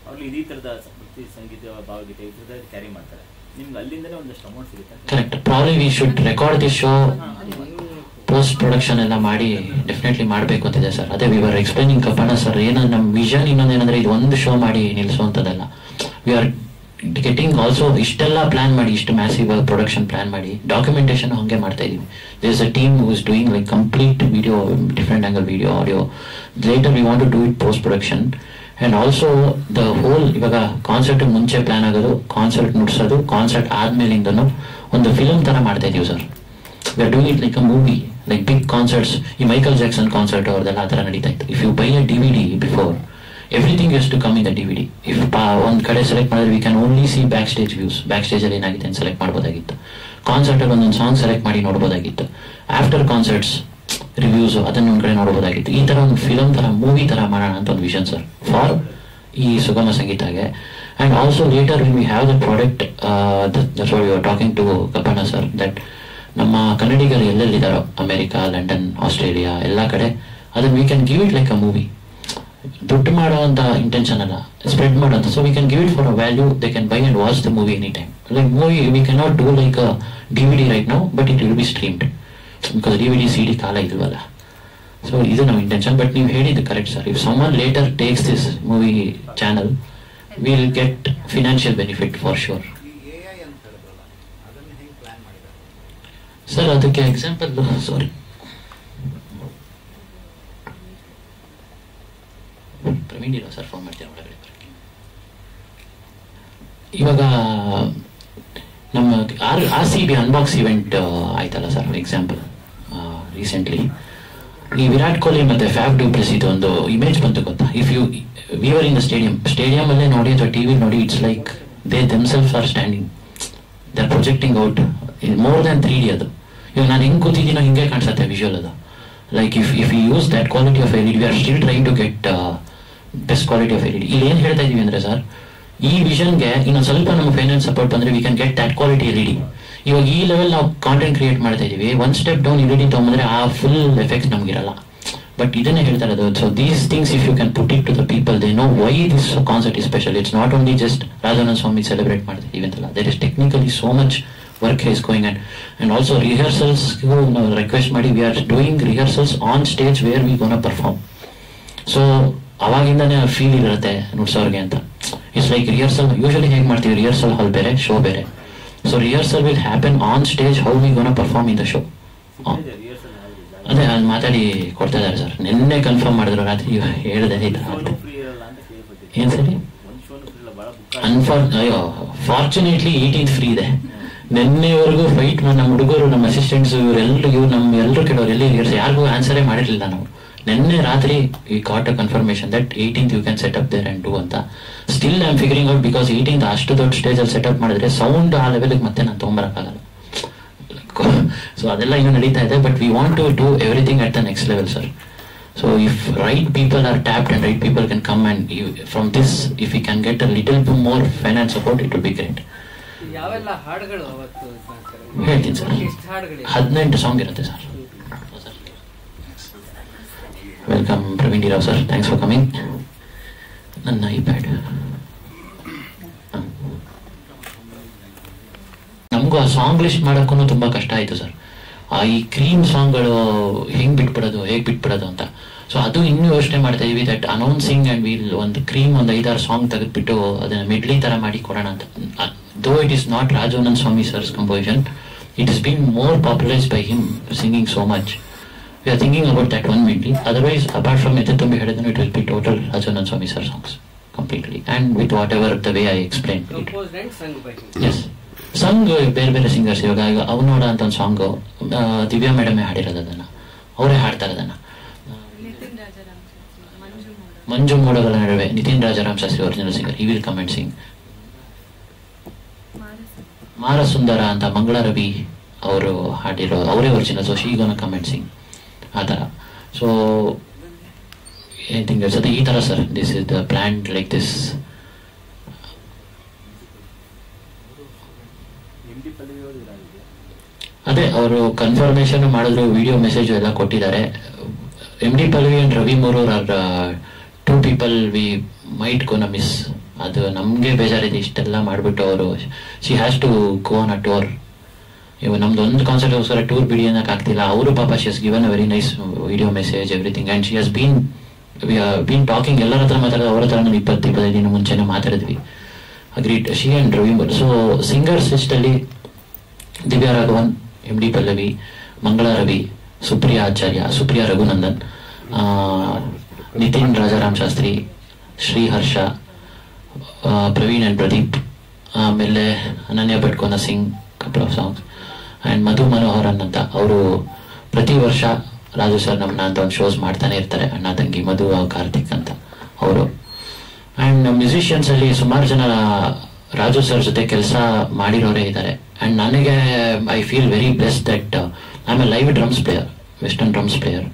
ಅವ್ರು ಇದೇ ತರದ ಭಕ್ತಿ ಸಂಗೀತ ಭಾವಗೀತೆ ಇದ್ರದ್ದು ಕ್ಯಾರಿ ಮಾಡ್ತಾರೆ. ನಿಮ್ಗೆ ಅಲ್ಲಿಂದನೇ ಒಂದಷ್ಟು ಅಮೌಂಟ್ ಸಿಗುತ್ತೆ. Correct. Probably we should record the show, post production ಎಲ್ಲ ಮಾಡಿ ಡೆಫಿನೆಟ್ಲಿ ಮಾಡಬೇಕು ಅಂತಿದೆ ಸರ್. ಅದೇ we are explaining Kappanna sir, ಏನಂದ್ರೆ ನಮ್ಮ ವಿಷನ್ ಇನ್ನೊಂದೇನಂದ್ರೆ ಇದು ಒಂದು ಶೋ ಮಾಡಿ ನಿಲ್ಲಿಸುವಂಥದ್ದಲ್ಲ. ವಿ ಆರ್ ಗೆಟಿಂಗ್ ಆಲ್ಸೋ ಇಷ್ಟೆಲ್ಲ ಪ್ಲಾನ್ ಮಾಡಿ, ಇಷ್ಟು ಮ್ಯಾಸಿವ್ ಪ್ರೊಡಕ್ಷನ್ ಪ್ಲಾನ್ ಮಾಡಿ ಡಾಕ್ಯುಮೆಂಟೇಶನ್ ಹಂಗೆ ಮಾಡ್ತಾ ಇದೀವಿ. There is a team who is doing like complete video, different angle video, audio. Later we want to do it post production and also the whole. ಇವಾಗ concert ಮುಂಚೆ plan ಆಗೋದು, concert ನುಡ್ಸೋದು, concert ಆದ್ಮೇಲಿಂದನು ಒಂದು film ತರ ಮಾಡ್ತಾ ಇದೀವಿ sir. We are doing it like a movie, like big concerts. ಈ ಮೈಕಲ್ ಜಾಕ್ಸನ್ ಕಾನ್ಸರ್ಟ್ ಅವ್ರದೆಲ್ಲ ಆ ತರ ನಡೀತಾ ಇತ್ತು. If you buy a DVD before, everything use to come in the DVD. If ಒಂದ್ ಕಡೆ ಸೆಲೆಕ್ಟ್ ಮಾಡಿದ್ರೆ we can only see backstage views, backstage ಅಲ್ಲಿ ಏನಾಗಿದೆ ಅಂತ ಸೆಲೆಕ್ಟ್ ಮಾಡಬಹುದಾಗಿತ್ತು. ಕಾನ್ಸರ್ಟ್ ಅಲ್ಲಿ ಒಂದೊಂದು ಸಾಂಗ್ ಸೆಲೆಕ್ಟ್ ಮಾಡಿ ನೋಡಬಹುದಾಗಿತ್ತು. ಆಫ್ಟರ್ ಕಾನ್ಸರ್ಟ್ಸ್ ರಿವ್ಯೂಸ್ ಅದನ್ನ ಒಂದ್ ಕಡೆ ನೋಡಬಹುದಾಗಿತ್ತು. ಈ ತರ ಒಂದು ಫಿಲಮ್ ತರ, ಮೂವಿ ತರ ಮಾಡೋಣ ಅಂತ ಒಂದು ವಿಷನ್ ಸರ್ ಫಾರ್ ಈ ಸುಗಮ ಸಂಗೀತಗೆ. And also later we have the product that's what you are talking to Kappanna sir, that ನಮ್ಮ ಕನ್ನಡಿಗರು ಎಲ್ಲೆಲ್ಲಿದ್ದಾರೋ ಅಮೆರಿಕಾ, ಲಂಡನ್, ಆಸ್ಟ್ರೇಲಿಯಾ ಎಲ್ಲ ಕಡೆ ಅದನ್ನ we can give it like a movie. ದುಡ್ಡು ಮಾಡುವಂತ ಇಂಟೆನ್ಷನ್ ಅಲ್ಲ, ಸ್ಪ್ರೆಡ್ ಮಾಡೋಂತ. So we can give it for a value. They can buy and watch the movie any time. Like movie we can not do like a DVD right now, but it will B streamed because DVD CD ಕಾಲ ಇಲ್ವಲ್ಲ. So ಇದು ನಮ್ಮ intention. But ನೀವು ಹೇಳಿದ್ದು correct sir. If someone later takes this movie channel, will get financial benefit for sure. Sir ಅದಕ್ಕೆ example, sorry Praveen ಇರೋ sir phone ಮಾಡ್ತೀನಿ ಒಳಗಡೆ. ಇವಾಗ ನಮ್ಮ RCB ಅನ್ಬಾಕ್ಸ್ ಇವೆಂಟ್ ಆಯ್ತಲ್ಲ ಸರ್, ಎಕ್ಸಾಂಪಲ್ ರೀಸೆಂಟ್ಲಿ ಈ ವಿರಾಟ್ ಕೊಹ್ಲಿ ಮತ್ತೆ ಫ್ಯಾಫ್ ಡು ಪ್ಲೆಸಿಸ್ ಒಂದು ಇಮೇಜ್ ಬಂತು ಗೊತ್ತಾ? If you viewer in the stadium ಅಲ್ಲೇ ನೋಡಿ ಅಥವಾ ಟಿವಿ ನೋಡಿ, it's like they themselves are standing, they are projecting out more than 3D. ಅದು ಇವಾಗ ನಾನು ಹೆಂಗ್ ಕೂತಿದ್ದೀನೋ ಹಿಂಗೆ ಕಾಣಿಸುತ್ತೆ ವಿಜುವಲ್ ಅದು. Like if you use that quality of LED, we are still trying to get best quality of LED. ಇಲ್ಲಿ ಏನ್ ಹೇಳ್ತಾ ಇದೀವಿ ಅಂದ್ರೆ ಸರ್, ಈ ವಿಷನ್ಗೆ ಇನ್ನೊಂದು ಸ್ವಲ್ಪ ನಮ್ಮ ಫೈನಾನ್ಸ್ ಸಪೋರ್ಟ್ ಬಂದ್ರೆ we can get that quality LED. ಇವಾಗ ಈ ಲೆವೆಲ್ ನಾವು ಕಾಂಟೆಂಟ್ ಕ್ರಿಯೇಟ್ ಮಾಡ್ತಾ ಇದೀವಿ, ಒನ್ ಸ್ಟೆಪ್ ಡೌನ್ LED ತಗೊಂಡ್ರೆ ಆ ಫುಲ್ ಎಫೆಕ್ಟ್ ನಮ್ಗಿರಲ್ಲ. ಬಟ್ ಇದನ್ನೇ ಹೇಳ್ತಾ ಇರೋದು. So these things if you can put it to the people, they know why this concert is special. It's not only just Rajananda Swami celebrate ಮಾಡ್ತಾ ಇದೀವಿ ಅಂತಲ್ಲ, there is technically so much work is going. And also ರಿಹರ್ಸಲ್ಸ್ಗೂ ನಾವು request ಮಾಡಿ, we are doing rehearsals on stage where we gonna perform. So ಅವಾಗಿಂದಾನೇ feel ಇರುತ್ತೆ ನುಡ್ಸೋರ್ಗೆ ಅಂತ. ಇಟ್ಸ್ ಲೈಕ್ ರಿಹರ್ಸಲ್ ಯೂಶಲಿ ಹೇಗೆ ಮಾಡ್ತೀವಿ, ರಿಹರ್ಸಲ್ ಹಾಲ್ ಬೇರೆ, ಶೋ ಬೇರೆ. So rehearsal will happen on stage, how we gonna perform in the show. ಅದೇ ಅಲ್ಲಿ ಮಾತಾಡಿ ಕೊಡ್ತಾ ಇದಾರೆ ಸರ್. ನಿನ್ನೆ ಕನ್ಫರ್ಮ್ ಮಾಡಿದ್ರು ರಾತ್ರಿ, ಹೇಳಿದೆ ಏನ್ ಸರಿ. ಅಯ್ಯೋ ಫಾರ್ಚುನೇಟ್ಲಿ 18th ಫ್ರೀ ಇದೆ. ನಿನ್ನೆವರೆಗೂ ಫೈಟ್ ನಮ್ಮ ಹುಡುಗರು, ನಮ್ಮ ಅಸಿಸ್ಟೆಂಟ್ಸ್, ಇವರೆಲ್ಲರೂ ನಮ್ಗೆಲ್ಲರೂ ಕೇಳೋರು ಎಲ್ಲಿ ರಿಹರ್ಸಲ್, ಯಾರಿಗೂ ಆನ್ಸರೇ ಮಾಡಿರ್ಲಿಲ್ಲ ನಾವು. ನಿನ್ನೆ ರಾತ್ರಿ we got a confirmation that 18th you can set up there and do ಅಂತ. Still I am figuring out, because 18th ಅಷ್ಟು ದೊಡ್ಡ ಸ್ಟೇಜ್ ಅಲ್ಲಿ ಸೆಟಪ್ ಮಾಡಿದ್ರೆ ಸೌಂಡ್ ಆ ಲೆವೆಲ್ಗೆ ಮತ್ತೆ ನಾನು ತೊಗೊಂಬರಕ್ಕಾಗಲ್ಲ. ಸೊ ಅದೆಲ್ಲ ಇನ್ನೂ ನಡೀತಾ ಇದೆ. But we want to do everything at the next level sir. So if right people are tapped and right people can come and from this, if you can get a little more finance support, it will be great. ಹೇಳ್ತೀನಿ sir, 18 song ಇರುತ್ತೆ sir. Welcome Praveen Rao sir, thanks for coming. ನನ್ನ iPad ನಮಗೂ ಆ song list ಮಾಡೋಕ್ಕೂ ತುಂಬಾ ಕಷ್ಟ ಆಯ್ತು sir. ಈ ಕ್ರೀಮ್ ಸಾಂಗ್ಗಳು ಹೇಗೆ ಬಿಟ್ಬಿಡೋದು ಅಂತ. ಸೊ ಅದು ಇನ್ನೂ ಯೋಚನೆ ಮಾಡ್ತಾ ಇದೀವಿ, ದಟ್ ಅನೌನ್ಸಿಂಗ್ ಅಂಡ್ ವಿಲ್ ಒಂದು ಕ್ರೀಮ್ ಒಂದು 5-6 ಸಾಂಗ್ ತೆಗೆದ್ಬಿಟ್ಟು ಅದನ್ನ ಮೆಡ್ಲಿ ತರ ಮಾಡಿ ಕೊಡೋಣ ಅಂತ. Though it is not Rajananda Swami sir's composition, it is been more popularised by him singing so much. We are thinking about that one mainly. Otherwise, apart from Nityatumbi Hedadanu, it will be total Rajanand Swami sir songs completely, and with whatever the way I explained. Composed and sung by him. Yes, sung ಬೇರೆ singers. ಇವಾಗ ಅವನೋಡ ಅಂತ ಒಂದು song Divya ಮೇಡಮೇ ಹಾಡಿರೋದು, ಅದನ್ನ ಅವರೇ ಹಾಡ್ತಾರೆ ಅದನ್ನ. ಮಂಜು ಮೋಡಗಳ ನಡುವೆ Nitin Rajaram Shastri original singer, he will come and sing. ಮಾರಸುಂದರ ಅಂತ ಮಂಗಳ ರವಿ ಅವರು ಹಾಡಿರೋ ಅವರೇ original, so she gonna come and sing ಆ ಥರ. ಸೊ ಎನಿಥಿಂಗ್ ಎಲ್ಸ್ ಅದೇ ಈ ಥರ sir, this is the plan like this. ಅದೇ ಅವರು ಕನ್ಫರ್ಮೇಶನ್ ಮಾಡಿದ್ರು, ವಿಡಿಯೋ ಮೆಸೇಜ್ ಎಲ್ಲ ಕೊಟ್ಟಿದ್ದಾರೆ. MD Pallavi and Ravi Murur are 2 people we might gonna miss. ಅದು ನಮಗೆ ಬೇಜಾರಿದೆ, ಇಷ್ಟೆಲ್ಲ ಮಾಡಿಬಿಟ್ಟು ಅವರು she has to go on a tour. ಇವಾಗ ನಮ್ದು ಒಂದು ಕಾನ್ಸರ್ಟ್ಗೋಸ್ಕರ ಟೂರ್ ಬಿಡಿ ಅನ್ನೋಕೆ ಆಗ್ತಿಲ್ಲ. ಅವರು ಪಾಪ she has given a very nice video message everything and she has been talking. ಎಲ್ಲರ ಹತ್ರ ಮಾತಾಡೋದು, ಅವ್ರ ಹತ್ರ ನಾವು 20-25 ದಿನ ಮುಂಚೆನೇ ಮಾತಾಡಿದ್ವಿ. Agreed, she and Ravi Moor. So singers ಲಿಸ್ಟಲ್ಲಿ ದಿವ್ಯಾ ರಾಘವನ್, MD ಪಲ್ಲವಿ, ಮಂಗಳ ರವಿ, ಸುಪ್ರಿಯಾ ಆಚಾರ್ಯ, ಸುಪ್ರಿಯಾ ರಘುನಂದನ್, ನಿತಿನ್ ರಾಜಾರಾಮ್ ಶಾಸ್ತ್ರಿ, ಶ್ರೀ ಹರ್ಷ, ಪ್ರವೀಣ್ ಅಂಡ್ ಪ್ರದೀಪ್, ಆಮೇಲೆ Ananya Bhat gonna sing couple of songs and Madhu Manoharan ಅಂತ. ಅವರು ಪ್ರತಿ ವರ್ಷ ರಾಜು ಸರ್ ನಮ್ಮನ್ನ ಅಂತ ಒಂದು ಶೋಸ್ ಮಾಡ್ತಾನೆ ಇರ್ತಾರೆ, ಅಣ್ಣ ತಂಗಿ ಮಧು ಕಾರ್ತಿಕ್ ಅಂತ ಅವರು. ಆ್ಯಂಡ್ ಮ್ಯೂಸಿಷಿಯನ್ಸ್ ಅಲ್ಲಿ ಸುಮಾರು ಜನ ರಾಜು ಸರ್ ಜೊತೆ ಕೆಲಸ ಮಾಡಿರೋರೇ ಇದ್ದಾರೆ. ಆ್ಯಂಡ್ ನನಗೆ I feel very blessed that I am a live drums player, western drums player.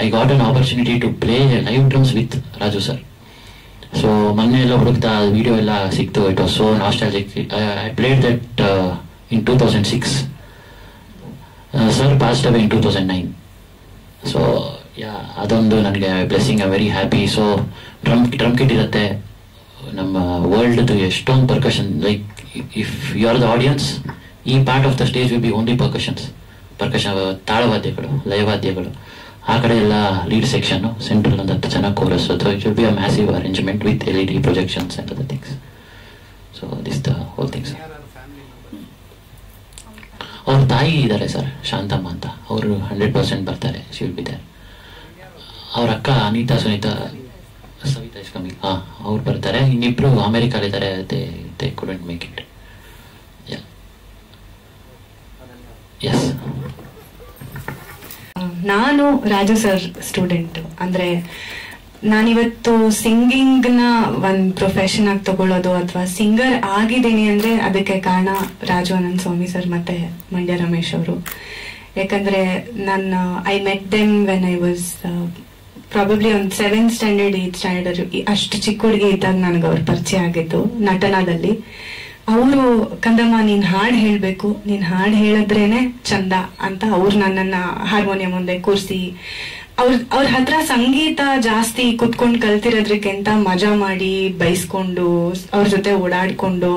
I got an opportunity to play live drums with Raju sir. So ಮೊನ್ನೆ ಎಲ್ಲ ಹುಡುಕ್ತಾ ವಿಡಿಯೋ ಎಲ್ಲ ಸಿಕ್ತು. It was so nostalgic. I played that in 2006. Sir passed away in 2009. So yeah, ಅದೊಂದು ನನಗೆ blessing. I very happy. So drum kit ಇರುತ್ತೆ ನಮ್ಮ ವರ್ಲ್ಡ್ದು ಎಷ್ಟೊಂದು percussion. Like if you are the audience, ಈ part of the stage will be only percussion, ತಾಳವಾದ್ಯಗಳು, ಲಯವಾದ್ಯಗಳು. ಆ ಕಡೆ ಎಲ್ಲ ಲೀಡ್ ಸೆಕ್ಷನ್, ಸೆಂಟ್ರಲ್ ಒಂದು 10 ಜನ chorus. So it will be a massive arrangement with LED projections and other things. So this the whole things. ಅವ್ರ ತಾಯಿ ಇದ್ದಾರೆ ಸರ್, ಶಾಂತಮ್ಮ ಅಂತ. ಅವರು 100% ಬರ್ತಾರೆ. She will be there. ಅವ್ರ ಅಕ್ಕ ಅನಿತಾ ಸವಿತಾ ಇಸ್ ಕಮಿಂಗ್. ಅವ್ರು ಬರ್ತಾರೆ. ಇನ್ನಿಬ್ರು ಅಮೆರಿಕಲ್ಲಿದ್ದಾರೆ. They couldn't make it. Yes, ನಾನು ರಾಜು ಸರ್ ಸ್ಟೂಡೆಂಟ್. ಅಂದ್ರೆ ನಾನಿವತ್ತು ಸಿಂಗಿಂಗ್ನ ಒಂದು ಪ್ರೊಫೆಷನ್ ಆಗಿ ತಗೊಳ್ಳೋದು ಅಥವಾ ಸಿಂಗರ್ ಆಗಿದ್ದೀನಿ ಅಂದ್ರೆ ಅದಕ್ಕೆ ಕಾರಣ ರಾಜು ಅನಂತ ಸ್ವಾಮಿ ಸರ್ ಮತ್ತೆ ಮಂಡ್ಯ ರಮೇಶ್ ಅವರು. ಯಾಕಂದ್ರೆ ನಾನು I met them when I was probably ಒಂದು 7th ಸ್ಟ್ಯಾಂಡರ್ಡ್ 8th ಸ್ಟ್ಯಾಂಡರ್ಡ್ ಅಷ್ಟು ಚಿಕ್ಕ ಹುಡುಗಿ ಇದ್ದಾಗ ನನಗೆ ಅವ್ರ ಪರಿಚಯ ಆಗಿದ್ದು ನಟನಾದಲ್ಲಿ. ಅವರು ಕಂದಮ್ಮ ನೀನ್ ಹಾಡು ಹೇಳ್ಬೇಕು, ನೀನ್ ಹಾಡು ಹೇಳಿದ್ರೇನೆ ಚಂದ ಅಂತ ಅವ್ರು ನನ್ನನ್ನ ಹಾರ್ಮೋನಿಯಂ ಮುಂದೆ ಕೂರಿಸಿ ಅವ್ರ ಹತ್ರ ಸಂಗೀತ ಜಾಸ್ತಿ ಕುತ್ಕೊಂಡು ಕಲ್ತಿರೋದ್ರಕ್ಕಿಂತ ಮಜಾ ಮಾಡಿ ಬೈಸ್ಕೊಂಡು ಅವ್ರ ಜೊತೆ ಓಡಾಡ್ಕೊಂಡು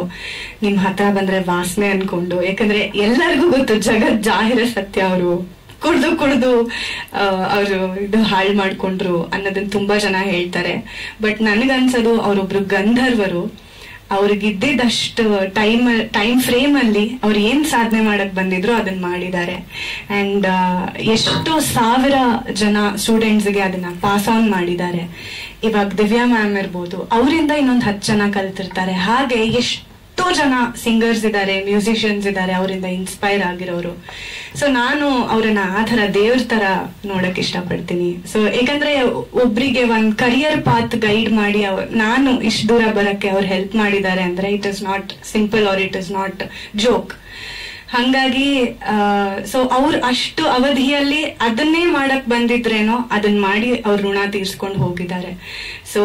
ನಿಮ್ ಹತ್ರ ಬಂದ್ರೆ ವಾಸನೆ ಅನ್ಕೊಂಡು. ಯಾಕಂದ್ರೆ ಎಲ್ಲರಿಗೂ ಗೊತ್ತು ಜಗತ್ ಜಾಹಿರ ಸತ್ಯ, ಅವರು ಕುಡ್ದು ಅವರು ಇದು ಹಾಳು ಮಾಡ್ಕೊಂಡ್ರು ಅನ್ನೋದನ್ನ ತುಂಬಾ ಜನ ಹೇಳ್ತಾರೆ. ಬಟ್ ನನ್ಗನ್ಸೋದು ಅವರೊಬ್ರು ಗಂಧರ್ವರು. ಅವ್ರಿಗಿದ್ದಷ್ಟು ಟೈಮ್ ಫ್ರೇಮ್ ಅಲ್ಲಿ ಅವ್ರು ಏನ್ ಸಾಧನೆ ಮಾಡಕ್ ಬಂದಿದ್ರು ಅದನ್ನ ಮಾಡಿದ್ದಾರೆ. ಅಂಡ್ ಎಷ್ಟು ಸಾವಿರ ಜನ ಸ್ಟೂಡೆಂಟ್ಸ್ಗೆ ಅದನ್ನ ಪಾಸ್ ಆನ್ ಮಾಡಿದ್ದಾರೆ. ಇವಾಗ ದಿವ್ಯಾ ಮ್ಯಾಮ್ ಇರ್ಬೋದು, ಅವರಿಂದ ಇನ್ನೊಂದು 10 ಜನ ಕಲ್ತಿರ್ತಾರೆ. ಹಾಗೆ ಎಷ್ಟೋ ಜನ ಸಿಂಗರ್ಸ್ ಇದ್ದಾರೆ, ಮ್ಯೂಸಿಷಿಯನ್ಸ್ ಇದ್ದಾರೆ ಅವರಿಂದ ಇನ್ಸ್ಪೈರ್ ಆಗಿರೋರು. ಸೊ ನಾನು ಅವ್ರನ್ನ ಆ ತರ ದೇವ್ರ ತರ ನೋಡಕ್ ಇಷ್ಟಪಡ್ತೀನಿ. ಸೊ ಯಾಕಂದ್ರೆ ಒಬ್ರಿಗೆ ಒಂದ್ ಕರಿಯರ್ ಪಾತ್ ಗೈಡ್ ಮಾಡಿ ನಾನು ಇಷ್ಟು ದೂರ ಬರಕ್ಕೆ ಅವ್ರು ಹೆಲ್ಪ್ ಮಾಡಿದ್ದಾರೆ ಅಂದ್ರೆ it is not simple or it is not joke. ಹಂಗಾಗಿ ಸೊ ಅವ್ರು ಅಷ್ಟು ಅವಧಿಯಲ್ಲಿ ಅದನ್ನೇ ಮಾಡಕ್ ಬಂದಿದ್ರೇನೋ ಅದನ್ನ ಮಾಡಿ ಅವ್ರ ಋಣ ತೀರ್ಸ್ಕೊಂಡು ಹೋಗಿದ್ದಾರೆ. So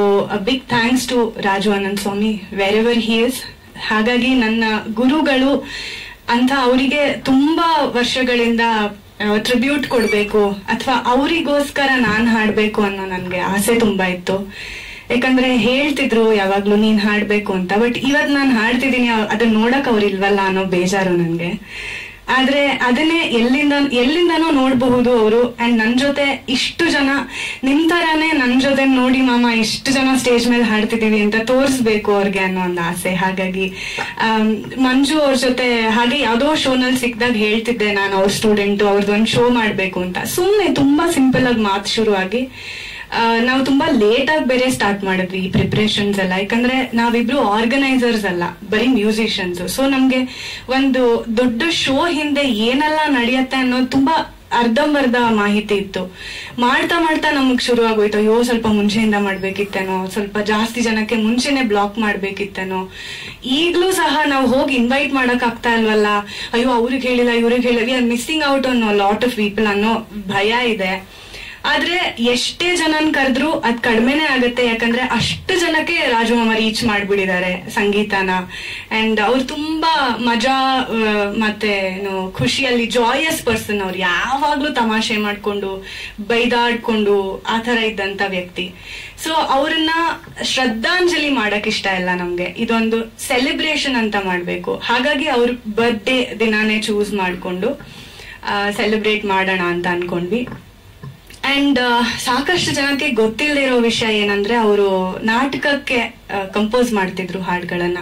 big thanks to Raju Ananthaswamy wherever he is. ಹಾಗಾಗಿ ನನ್ನ ಗುರುಗಳು ಅಂತ ಅವರಿಗೆ ತುಂಬಾ ವರ್ಷಗಳಿಂದ ಟ್ರಿಬ್ಯೂಟ್ ಕೊಡ್ಬೇಕು ಅಥವಾ ಅವರಿಗೋಸ್ಕರ ನಾನ್ ಹಾಡ್ಬೇಕು ಅನ್ನೋ ನನ್ಗೆ ಆಸೆ ತುಂಬಾ ಇತ್ತು. ಯಾಕಂದ್ರೆ ಹೇಳ್ತಿದ್ರು ಯಾವಾಗ್ಲೂ ನೀನ್ ಹಾಡ್ಬೇಕು ಅಂತ. ಬಟ್ ಇವತ್ ನಾನ್ ಹಾಡ್ತಿದೀನಿ, ಅದನ್ನ ನೋಡಕ್ ಅವ್ರಿಲ್ವಲ್ಲ ಅನ್ನೋ ಬೇಜಾರು ನನ್ಗೆ. ಆದ್ರೆ ಅದನ್ನೇ ಎಲ್ಲಿಂದನೋ ನೋಡಬಹುದು ಅವರು. ಅಂಡ್ ನನ್ ಜೊತೆ ಇಷ್ಟು ಜನ ನಿಮ್ ತರಾನೇ ನನ್ ಜೊತೆ ನೋಡಿ ಮಾಮ ಇಷ್ಟು ಜನ ಸ್ಟೇಜ್ ಮೇಲೆ ಹಾಡ್ತಿದೀವಿ ಅಂತ ತೋರಿಸ್ಬೇಕು ಅವ್ರಿಗೆ ಅನ್ನೋ ಒಂದು ಆಸೆ. ಹಾಗಾಗಿ ಮಂಜು ಅವ್ರ ಜೊತೆ ಹಾಗೆ ಯಾವ್ದೋ ಶೋನಲ್ಲಿ ಸಿಕ್ದಾಗ ಹೇಳ್ತಿದ್ದೆ ನಾನು ಅವ್ರ ಸ್ಟೂಡೆಂಟ್, ಅವ್ರದ್ದೊಂದು ಶೋ ಮಾಡ್ಬೇಕು ಅಂತ. ಸುಮ್ನೆ ತುಂಬಾ ಸಿಂಪಲ್ ಆಗಿ ಮಾತು ಶುರು ಆಗಿ ನಾವು ತುಂಬಾ ಲೇಟ್ ಆಗಿ ಬೇರೆ ಸ್ಟಾರ್ಟ್ ಮಾಡಿದ್ವಿ ಈ ಪ್ರಿಪರೇಷನ್ಸ್ ಎಲ್ಲ. ಯಾಕಂದ್ರೆ ನಾವಿಬ್ರು ಆರ್ಗನೈಸರ್ಸ್ ಅಲ್ಲ, ಬರೀ ಮ್ಯೂಸಿಷಿಯನ್ಸ್. ಸೊ ನಮ್ಗೆ ಒಂದು ದೊಡ್ಡ ಶೋ ಹಿಂದೆ ಏನೆಲ್ಲ ನಡೆಯುತ್ತೆ ಅನ್ನೋದು ತುಂಬಾ ಅರ್ಧಂಬರ್ಧ ಮಾಹಿತಿ ಇತ್ತು. ಮಾಡ್ತಾ ಮಾಡ್ತಾ ನಮಗ್ ಶುರು ಆಗೋಯ್ತು, ಅಯ್ಯೋ ಸ್ವಲ್ಪ ಮುಂಚೆಯಿಂದ ಮಾಡ್ಬೇಕಿತ್ತೇನೋ, ಸ್ವಲ್ಪ ಜಾಸ್ತಿ ಜನಕ್ಕೆ ಮುಂಚೆನೆ ಬ್ಲಾಕ್ ಮಾಡ್ಬೇಕಿತ್ತೇನೋ. ಈಗ್ಲೂ ಸಹ ನಾವು ಹೋಗಿ ಇನ್ವೈಟ್ ಮಾಡಕ್ ಆಗ್ತಾ ಇಲ್ವಲ್ಲ, ಅಯ್ಯೋ ಅವ್ರಿಗೆ ಹೇಳಿಲ್ಲ ಇವ್ರಿಗೆ ಹೇಳಿಲ್ಲ, we are missing out on lot of people ಅನ್ನೋ ಭಯ ಇದೆ. ಆದ್ರೆ ಎಷ್ಟೇ ಜನನ್ ಕರೆದ್ರು ಅದ್ ಕಡಿಮೆನೆ ಆಗತ್ತೆ, ಯಾಕಂದ್ರೆ ಅಷ್ಟು ಜನಕ್ಕೆ ರಾಜು ಮಾಮ ರೀಚ್ ಮಾಡ್ಬಿಟ್ಟಿದ್ದಾರೆ ಸಂಗೀತನ. ಅಂಡ್ ಅವ್ರು ತುಂಬಾ ಮಜಾ ಮತ್ತೆ ಖುಷಿಯಲ್ಲಿ ಜಾಯಸ್ ಪರ್ಸನ್. ಅವ್ರು ಯಾವಾಗ್ಲೂ ತಮಾಷೆ ಮಾಡ್ಕೊಂಡು ಬೈದಾಡ್ಕೊಂಡು ಆತರ ಇದ್ದಂತ ವ್ಯಕ್ತಿ. ಸೊ ಅವ್ರನ್ನ ಶ್ರದ್ಧಾಂಜಲಿ ಮಾಡಕ್ ಇಷ್ಟ ಇಲ್ಲ ನಮ್ಗೆ, ಇದೊಂದು ಸೆಲೆಬ್ರೇಷನ್ ಅಂತ ಮಾಡ್ಬೇಕು. ಹಾಗಾಗಿ ಅವ್ರ ಬರ್ತ್ಡೇ ದಿನಾನೇ ಚೂಸ್ ಮಾಡ್ಕೊಂಡು ಸೆಲೆಬ್ರೇಟ್ ಮಾಡೋಣ ಅಂತ ಅನ್ಕೊಂಡ್ವಿ. ಅಂಡ್ ಸಾಕಷ್ಟು ಜನಕ್ಕೆ ಗೊತ್ತಿಲ್ಲದೆ ಇರೋ ವಿಷಯ ಏನಂದ್ರೆ, ಅವರು ನಾಟಕಕ್ಕೆ ಕಂಪೋಸ್ ಮಾಡ್ತಿದ್ರು ಹಾಡುಗಳನ್ನ.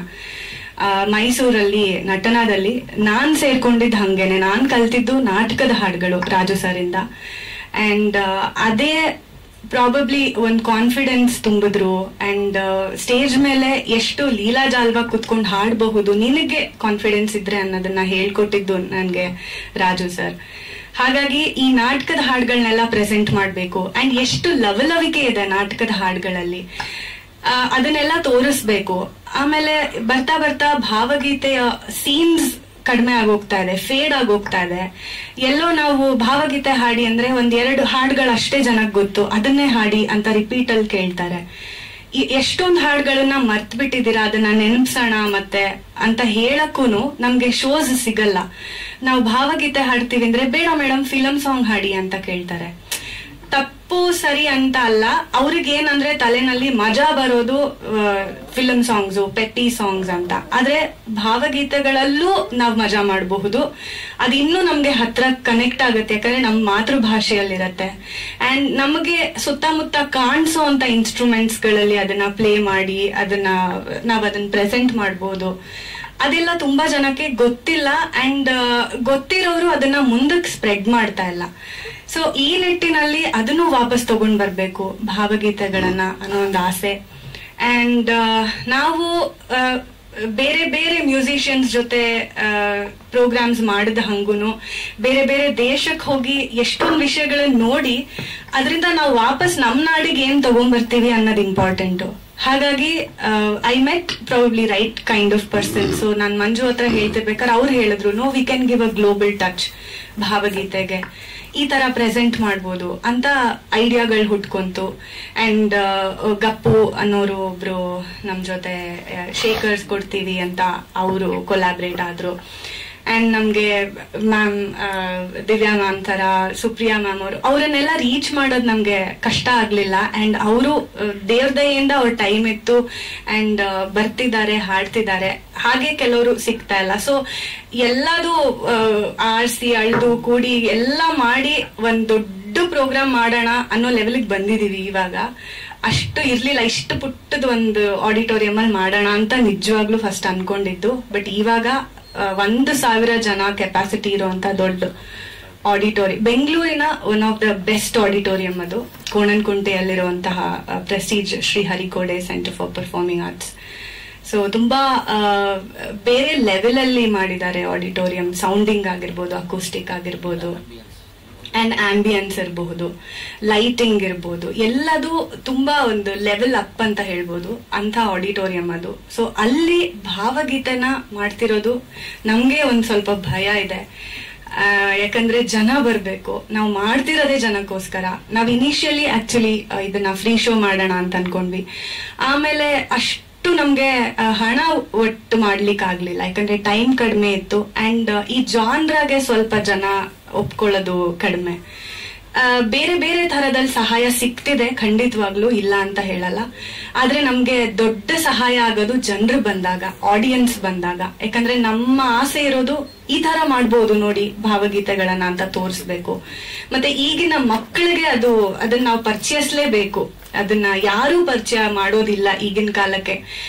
ಮೈಸೂರಲ್ಲಿ ನಟನಾದಲ್ಲಿ ನಾನ್ ಸೇರ್ಕೊಂಡಿದ್ದು ಹಂಗೇನೆ, ನಾನ್ ಕಲ್ತಿದ್ದು ನಾಟಕದ ಹಾಡುಗಳು ರಾಜು ಸರ್ ಇಂದ. ಅಂಡ್ ಅದೇ ಪ್ರಾಬಬ್ಲಿ ಒಂದ್ ಕಾನ್ಫಿಡೆನ್ಸ್ ತುಂಬಿದ್ರು. ಅಂಡ್ ಸ್ಟೇಜ್ ಮೇಲೆ ಎಷ್ಟು ಲೀಲಾಜಾಲವಾಗಿ ಕುತ್ಕೊಂಡು ಹಾಡಬಹುದು, ನಿನಗೆ ಕಾನ್ಫಿಡೆನ್ಸ್ ಇದ್ರೆ ಅನ್ನೋದನ್ನ ಹೇಳ್ಕೊಟ್ಟಿದ್ದು ನನ್ಗೆ ರಾಜು ಸರ್. ಹಾಗಾಗಿ ಈ ನಾಟಕದ ಹಾಡುಗಳನ್ನೆಲ್ಲ ಪ್ರೆಸೆಂಟ್ ಮಾಡ್ಬೇಕು. ಅಂಡ್ ಎಷ್ಟು ಲವಲವಿಕೆ ಇದೆ ನಾಟಕದ ಹಾಡುಗಳಲ್ಲಿ, ಅದನ್ನೆಲ್ಲ ತೋರಿಸ್ಬೇಕು. ಆಮೇಲೆ ಬರ್ತಾ ಬರ್ತಾ ಭಾವಗೀತೆಯ ಸೀನ್ಸ್ ಕಡಿಮೆ ಆಗೋಗ್ತಾ ಇದೆ, ಫೇಡ್ ಆಗೋಗ್ತಾ ಇದೆ. ಎಲ್ಲೋ ನಾವು ಭಾವಗೀತೆ ಹಾಡಿ ಅಂದ್ರೆ 1-2 ಹಾಡುಗಳಷ್ಟೇ ಜನಕ್ಕೆ ಗೊತ್ತು, ಅದನ್ನೇ ಹಾಡಿ ಅಂತ ರಿಪೀಟ್ ಅಲ್ಲಿ ಕೇಳ್ತಾರೆ. ಎಷ್ಟೊಂದು ಹಾಡುಗಳನ್ನ ಮರ್ತ್ ಬಿಟ್ಟಿದ್ದೀರಾ, ಅದನ್ನ ನೆನಪಿಸೋಣ ಮತ್ತೆ ಅಂತ ಹೇಳಕ್ಕೂನು ನಮ್ಗೆ ಶೋಸ್ ಸಿಗಲ್ಲ. ನಾವು ಭಾವಗೀತೆ ಹಾಡ್ತೀವಿ ಅಂದ್ರೆ ಬೇಡ ಮೇಡಮ್ ಫಿಲಂ ಸಾಂಗ್ ಹಾಡಿ ಅಂತ ಕೇಳ್ತಾರೆ. ತಪ್ಪು ಸರಿ ಅಂತ ಅಲ್ಲ, ಅವ್ರಿಗೇನಂದ್ರೆ ತಲೆನಲ್ಲಿ ಮಜಾ ಬರೋದು ಫಿಲಂ ಸಾಂಗ್ಸು, ಪೆಟ್ಟಿ ಸಾಂಗ್ಸ್ ಅಂತ. ಆದ್ರೆ ಭಾವಗೀತೆಗಳಲ್ಲೂ ನಾವ್ ಮಜಾ ಮಾಡಬಹುದು, ಅದು ಇನ್ನೂ ನಮ್ಗೆ ಹತ್ರ ಕನೆಕ್ಟ್ ಆಗುತ್ತೆ, ಯಾಕಂದ್ರೆ ನಮ್ ಮಾತೃಭಾಷೆಯಲ್ಲಿರತ್ತೆ. ಅಂಡ್ ನಮಗೆ ಸುತ್ತಮುತ್ತ ಕಾಣಿಸೋ ಅಂತ ಇನ್ಸ್ಟ್ರೂಮೆಂಟ್ಸ್ ಗಳಲ್ಲಿ ಅದನ್ನ ಪ್ಲೇ ಮಾಡಿ ನಾವ್ ಅದನ್ನ ಪ್ರೆಸೆಂಟ್ ಮಾಡ್ಬೋದು. ಅದೆಲ್ಲ ತುಂಬಾ ಜನಕ್ಕೆ ಗೊತ್ತಿಲ್ಲ. ಅಂಡ್ ಗೊತ್ತಿರೋರು ಅದನ್ನ ಮುಂದಕ್ಕೆ ಸ್ಪ್ರೆಡ್ ಮಾಡ್ತಾ ಇಲ್ಲ. ಸೊ ಈ ನಿಟ್ಟಿನಲ್ಲಿ ಅದನ್ನು ವಾಪಸ್ ತಗೊಂಡ್ ಬರ್ಬೇಕು ಭಾವಗೀತೆಗಳನ್ನ ಅನ್ನೋ ಒಂದು ಆಸೆ. ಅಂಡ್ ನಾವು ಬೇರೆ ಬೇರೆ ಮ್ಯೂಸಿಷಿಯನ್ಸ್ ಜೊತೆ ಪ್ರೋಗ್ರಾಮ್ಸ್ ಮಾಡಿದ ಹಂಗೂನು ಬೇರೆ ಬೇರೆ ದೇಶಕ್ಕೆ ಹೋಗಿ ಎಷ್ಟೊಂದು ವಿಷಯಗಳನ್ನ ನೋಡಿ ಅದರಿಂದ ನಾವು ವಾಪಸ್ ನಮ್ ನಾಡಿಗೆ ಏನ್ ತಗೊಂಡ್ಬರ್ತೀವಿ ಅನ್ನೋದು ಇಂಪಾರ್ಟೆಂಟು. ಹಾಗಾಗಿ I met probably right kind of person. So ನಾನ್ ಮಂಜು ಹತ್ರ ಹೇಳ್ತಿರ್ಬೇಕಾದ್ರೆ ಅವ್ರು ಹೇಳಿದ್ರು, no we can give a global touch ಭಾವಗೀತೆಗೆ, ಈ ತರ ಪ್ರೆಸೆಂಟ್ ಮಾಡ್ಬೋದು ಅಂತ ಐಡಿಯಾಗಳು ಹುಟ್ಕೊಂತು. ಅಂಡ್ ಗಪ್ಪು ಅನ್ನೋರು ಒಬ್ರು ನಮ್ ಜೊತೆ ಶೇಕರ್ಸ್ ಕೊಡ್ತೀವಿ ಅಂತ ಅವರು ಕೊಲಾಬ್ರೇಟ್ ಆದ್ರು. ಅಂಡ್ ನಮ್ಗೆ ಮ್ಯಾಮ್ ದಿವ್ಯಾ ಮ್ಯಾಮ್ ತರ ಸುಪ್ರಿಯಾ ಮ್ಯಾಮ್ ಅವರನ್ನೆಲ್ಲ ರೀಚ್ ಮಾಡೋದು ನಮ್ಗೆ ಕಷ್ಟ ಆಗ್ಲಿಲ್ಲ. ಅಂಡ್ ಅವರು ದೇವ್ರ ದಯೆಯಿಂದ ಅವ್ರ ಟೈಮ್ ಇತ್ತು ಅಂಡ್ ಬರ್ತಿದ್ದಾರೆ, ಹಾಡ್ತಿದ್ದಾರೆ. ಹಾಗೆ ಕೆಲವರು ಸಿಗ್ತಾ ಇಲ್ಲ. ಸೊ ಎಲ್ಲದು ಆರ್ಸಿ ಅಳ್ದು ಕೂಡಿ ಎಲ್ಲ ಮಾಡಿ ಒಂದ್ ದೊಡ್ಡ ಪ್ರೋಗ್ರಾಮ್ ಮಾಡೋಣ ಅನ್ನೋ ಲೆವೆಲ್ಗೆ ಬಂದಿದೀವಿ. ಇವಾಗ ಅಷ್ಟು ಇರ್ಲಿಲ್ಲ, ಇಷ್ಟು ಪುಟ್ಟದ ಒಂದು ಆಡಿಟೋರಿಯಂ ಅಲ್ಲಿ ಮಾಡೋಣ ಅಂತ ನಿಜವಾಗ್ಲೂ ಫಸ್ಟ್ ಅನ್ಕೊಂಡಿದ್ದು. ಬಟ್ ಇವಾಗ 1,000 ಜನ ಕೆಪಾಸಿಟಿ ಇರುವಂತ ದೊಡ್ಡ ಆಡಿಟೋರಿಯಂ, ಬೆಂಗಳೂರಿನ one of the best auditorium ಅದು, ಕೋಣನಕುಂಟೆಯಲ್ಲಿರುವಂತಹ Prestige Shri Harikode centre for performing arts. So ತುಂಬಾ ಬೇರೆ ಲೆವೆಲ್ ಅಲ್ಲಿ ಮಾಡಿದ್ದಾರೆ ಆಡಿಟೋರಿಯಂ. ಸೌಂಡಿಂಗ್ ಆಗಿರ್ಬೋದು, ಅಕೂಸ್ಟಿಕ್ ಆಗಿರ್ಬೋದು, ಅಂಡ್ ಆಂಬಿಯನ್ಸ್ ಇರಬಹುದು, ಲೈಟಿಂಗ್ ಇರ್ಬೋದು, ಎಲ್ಲದೂ ತುಂಬಾ ಒಂದು ಲೆವೆಲ್ ಅಪ್ ಅಂತ ಹೇಳ್ಬೋದು ಅಂತ ಆಡಿಟೋರಿಯಂ ಅದು. ಸೊ ಅಲ್ಲಿ ಭಾವಗೀತೆನ ಮಾಡ್ತಿರೋದು ನಮ್ಗೆ ಒಂದ್ ಸ್ವಲ್ಪ ಭಯ ಇದೆ. ಯಾಕಂದ್ರೆ ಜನ ಬರ್ಬೇಕು, ನಾವು ಮಾಡ್ತಿರೋದೇ ಜನಕ್ಕೋಸ್ಕರ. ನಾವ್ ಇನಿಷಿಯಲಿ ಆಕ್ಚುಲಿ ಇದನ್ನ ಫ್ರೀ ಶೋ ಮಾಡೋಣ ಅಂತ ಅನ್ಕೊಂಡ್ವಿ. ಆಮೇಲೆ ಅಷ್ಟು ನಮ್ಗೆ ಹಣ ಒಟ್ಟು ಮಾಡ್ಲಿಕ್ಕೆ ಆಗ್ಲಿಲ್ಲ, ಯಾಕಂದ್ರೆ ಟೈಮ್ ಕಡಿಮೆ ಇತ್ತು. ಅಂಡ್ ಈ ಜಾನ್ರಾಗೆ ಸ್ವಲ್ಪ ಜನ ಒಪ್ಕೊಳ್ಳೋದು ಕಡಿಮೆ. ಬೇರೆ ಬೇರೆ ತರದಲ್ಲಿ ಸಹಾಯ ಸಿಗ್ತಿದೆ ಖಂಡಿತವಾಗ್ಲೂ, ಇಲ್ಲ ಅಂತ ಹೇಳಲ್ಲ. ಆದ್ರೆ ನಮ್ಗೆ ದೊಡ್ಡ ಸಹಾಯ ಆಗೋದು ಜನರು ಬಂದಾಗ, ಆಡಿಯನ್ಸ್ ಬಂದಾಗ. ಯಾಕಂದ್ರೆ ನಮ್ಮ ಆಸೆ ಇರೋದು ಈ ತರ ಮಾಡ್ಬೋದು ನೋಡಿ ಭಾವಗೀತೆಗಳನ್ನ ಅಂತ ತೋರಿಸ್ಬೇಕು. ಮತ್ತೆ ಈಗಿನ ಮಕ್ಕಳಿಗೆ ಅದನ್ನ ನಾವು ಪರಿಚಯಿಸ್ಲೇಬೇಕು. ಅದನ್ನ ಯಾರು ಪರಿಚಯ ಮಾಡೋದಿಲ್ಲ ಈಗಿನ ಕಾಲಕ್ಕೆ.